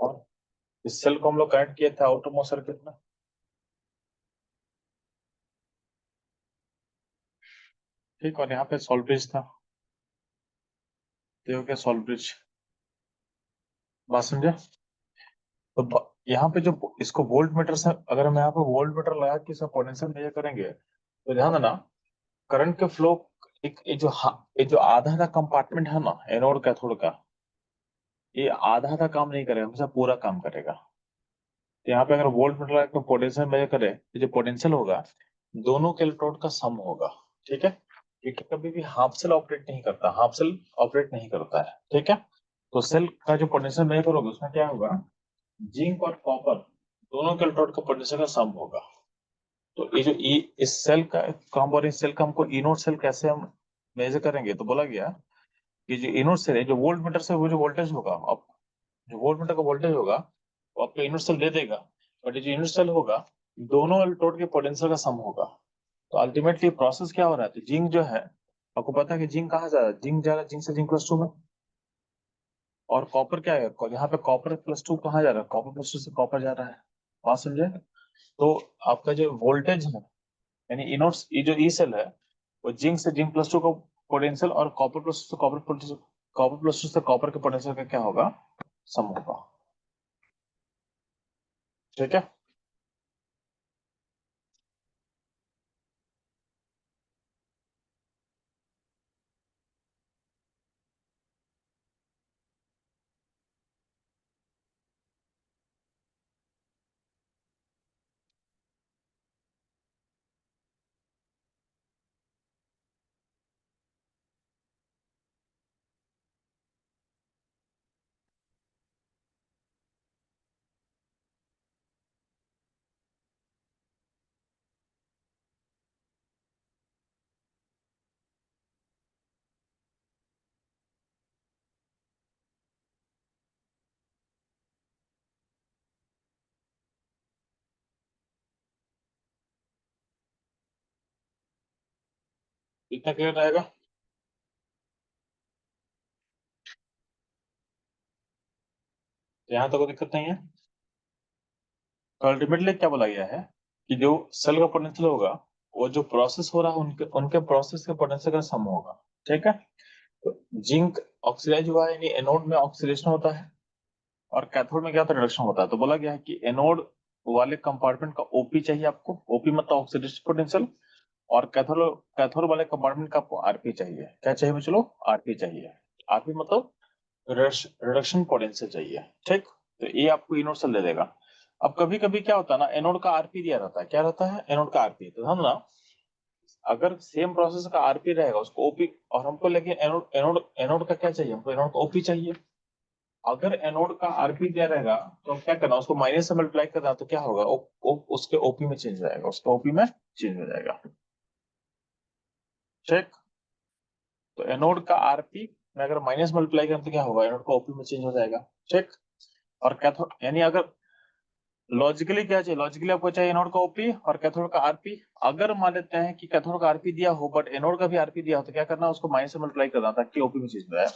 A: और इस सेल को हम लोग कनेक्ट किए थे आउटरमोस्ट सर्किट में, ठीक, और यहाँ पे सॉल्ट ब्रिज था, तो ये हो गया सॉल्ट ब्रिज। बात समझे? तो यहाँ पे जो इसको वोल्ट मीटर से, अगर हम यहाँ पे वोल्ट मीटर लगा के इसका पोटेंशियल मेजर करेंगे, तो ध्यान देना करंट के फ्लो, एक ये जो आधा का कंपार्टमेंट है ना एनोड कैथोड का, ये आधा का काम नहीं करेगा, हमेशा पूरा काम करेगा। तो यहाँ पे अगर वोल्ट मीटर लगा के पोटेंशियल मेजर करें, तो जो पोटेंशियल होगा दोनों के इलेक्ट्रोड का सम होगा, ठीक है। क्योंकि कभी भी हाफ सेल ऑपरेट नहीं करता, हाफ सेल ऑपरेट नहीं करता है, ठीक है। तो सेल का जो पोटेंशियल मेजर करोगे उसमें क्या होगा, जिंक और कॉपर दोनों के इलेक्ट्रोड का पोटेंशियल का सम होगा। तो ये जो इस सेल का काम, और इस सेल का हमको इनोड सेल कैसे हम मेजर करेंगे, तो बोला गया कि जो इनोड सेल है, जो वोल्ट मीटर से वो जो वोल्टेज होगा, अब जो वोल्ट मीटर का वोल्टेज होगा वो आपका इनोड सेल दे देगा, बट ये जो इनोड सेल होगा दोनों इलेक्ट्रोड के पोटेंशियल का सम होगा। तो अल्टीमेटली प्रोसेस क्या हो रहा है, तो जिंक जो है, आपको पता है कि जिंक कहाँ जा रहा है, जिंक जा रहा है जिंक से जिंक प्लस टू में, और कॉपर क्या है, यहाँ पे कॉपर प्लस टू कहाँ जा रहा है, कॉपर प्लस टू से कॉपर जा रहा है। बात समझे? तो आपका जो वोल्टेज है, यानी इनोड्स, ये जो ई सेल है, वो जिंक से जिंक प्लस टू का पोटेंशियल, और कॉपर प्लस टू से copper potential, copper plus two से कॉपर के पोटेंशियल का क्या होगा, सम होगा, ठीक है। इतना क्लियर रहेगा। तो यहाँ तक कोई दिक्कत नहीं है। तो अल्टीमेटली क्या बोला गया है कि जो सेल का पोटेंशियल होगा, वो जो प्रोसेस हो रहा है उनके उनके प्रोसेस के पोटेंशियल का सम होगा, ठीक है। तो जिंक ऑक्सीडाइज हुआ है, यानी एनोड में ऑक्सीडेशन होता है, और कैथोड में क्या होता है, रिडक्शन होता है। तो बोला गया है कि एनोड वाले कंपार्टमेंट का ओपी चाहिए आपको, ओपी मतलब ऑक्सीडेशन पोटेंशियल, और कैथोड कैथोड वाले कंपार्टमेंट का आपको आरपी चाहिए। क्या चाहिए चलो, आरपी चाहिए। आरपी मतलब रिडक्शन पोटेंशियल चाहिए, ठीक। तो ये आपको इनोड से दे देगा। अब कभी कभी क्या होता है ना, एनोड का आरपी दिया रहता है, क्या रहता है, एनोड का आरपी। तो हम ना, अगर सेम प्रोसेस का आरपी रहेगा उसको ओपी, और हमको लेकिन एनोड एनोड एनोड का क्या चाहिए, हमको एनोड का ओपी चाहिए। अगर एनोड का आरपी दिया रहेगा तो क्या करना, उसको माइनस से मल्टीप्लाई करना, तो क्या होगा, उसके ओपी में चेंज हो जाएगा, उसके ओपी में चेंज हो जाएगा, ठीक। तो एनोड का आरपी में अगर माइनस मल्टीप्लाई करें तो क्या होगा, एनोड का ओपी में चेंज हो जाएगा, ठीक। और कैथोड, यानी अगर लॉजिकली क्या चाहिए, लॉजिकली आपको चाहिए एनोड का ओपी और कैथोड का आरपी। अगर मान लेते हैं कि कैथोड का आरपी दिया हो बट एनोड का भी आरपी दिया हो, तो क्या करना, उसको माइनस से मल्टीप्लाई करना ताकि ओपी में चेंज हो जाए।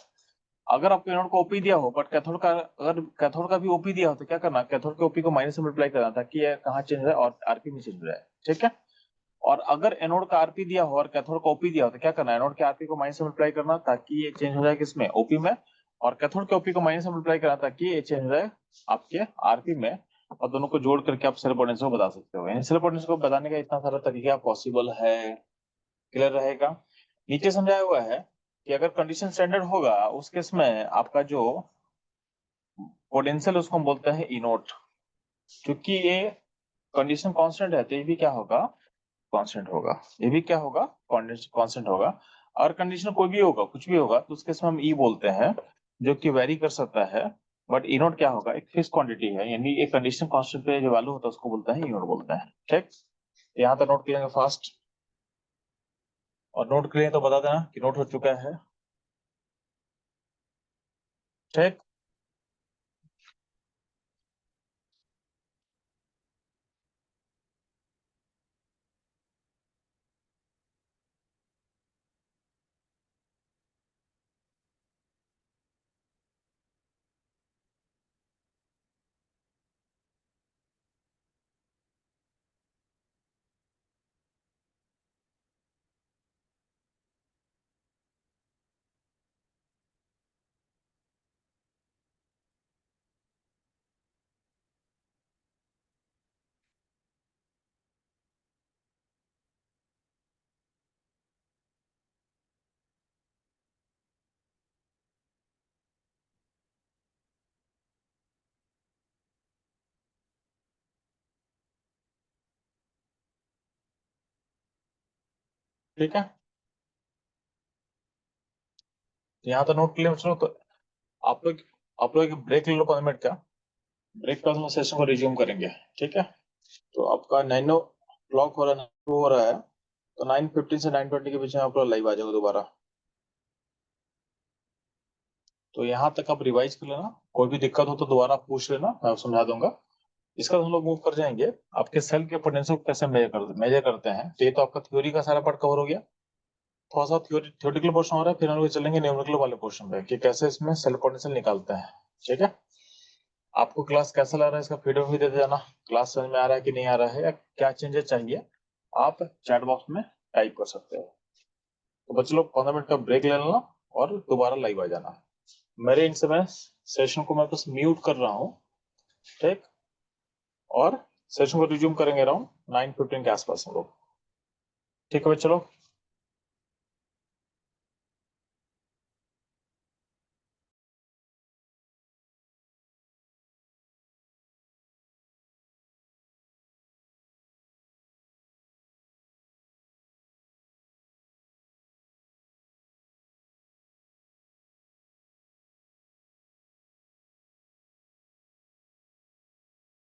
A: अगर आपको एनोड का ओपी दिया हो बट कैथोड का, अगर कैथोड का भी ओपी दिया हो, तो क्या करना, कैथोड के ओपी को माइनस से मल्टीप्लाई करना ताकि ये कहाँ चेंज हो जाए, और आरपी में चेंज हो जाए, ठीक है। और अगर एनोड का आरपी दिया हो और कैथोड का ओपी दिया हो, तो क्या करना है, एनोड के आरपी को माइनस से मल्टीप्लाई करना ताकि ये चेंज हो जाए किसमें, ओपी में। और कैथोड के ओपी को माइनस से मल्टीप्लाई करा ताकि ये चेंज हो जाए आपके आरपी में, और दोनों को जोड़ करके आप सेल पोटेंशियल को बता सकते हो। सेल पोटेंशियल को बताने का इतना सारा तरीका पॉसिबल है। क्लियर रहेगा? नीचे समझाया हुआ है कि अगर कंडीशन स्टैंडर्ड होगा उस केस में आपका जो पोटेंशियल उसको हम बोलते हैं ई नोट। क्योंकि ये कंडीशन कांस्टेंट है तो ये भी क्या होगा, कांस्टेंट होगा। ये भी क्या होगा, कांस्टेंट होगा। और कंडीशन कोई भी होगा, कुछ भी होगा, तो उसके इसमें हम ई बोलते हैं, जो कि वेरी कर सकता है। बट ई नोट क्या होगा, एक फिक्स क्वांटिटी है, यानी एक कंडीशन कांस्टेंट पे जो वैल्यू होता है उसको बोलते हैं ई नोट बोलते हैं। ठीक, यहाँ तक नोट करेंगे फास्ट, और नोट करें तो बता देना कि नोट हो चुका है। ठीक, ठीक है, यहाँ तो नोट क्लियर। चलो तो आप लोग एक ब्रेक ले लो 5 मिनट का। ब्रेक के बाद हम सेशन को रिज्यूम करेंगे। ठीक है, तो आपका 9 o'clock हो रहा है, तो 9:15 से 9:20 के बीच में आप लोग लाइव आ जाओगे दोबारा। तो यहाँ तक आप रिवाइज कर लेना, कोई भी दिक्कत हो तो दोबारा पूछ लेना, मैं समझा दूंगा। इसका हम लोग मूव कर जाएंगे आपके सेल के पोटेंशियल को कैसे मेजर करते हैं। तो ये तो आपका थ्योरी का सारा पार्ट कवर हो गया। थोड़ा सा थ्योरेटिकल पोर्शन हो रहा है, फिर हम लोग चलेंगे न्यूमेरिकल वाले पोर्शन पे कि कैसे इसमें सेल पोटेंशियल निकालते हैं। ठीक है, आपको क्लास कैसा लग रहा है इसका फीडबैक भी दे देना। क्लास समझ में आ रहा है कि नहीं आ रहा है, या क्या चेंजेस चाहिए, आप चैट बॉक्स में टाइप कर सकते हो। तो बच्चे लोग 15 मिनट का ब्रेक ले लेना और दोबारा लाइव आ जाना। मेरे इन समय सेशन को मैं बस म्यूट कर रहा हूँ। ठीक, और सेशन को रिज्यूम करेंगे अराउंड 9:15 के आसपास हम लोग। ठीक है, चलो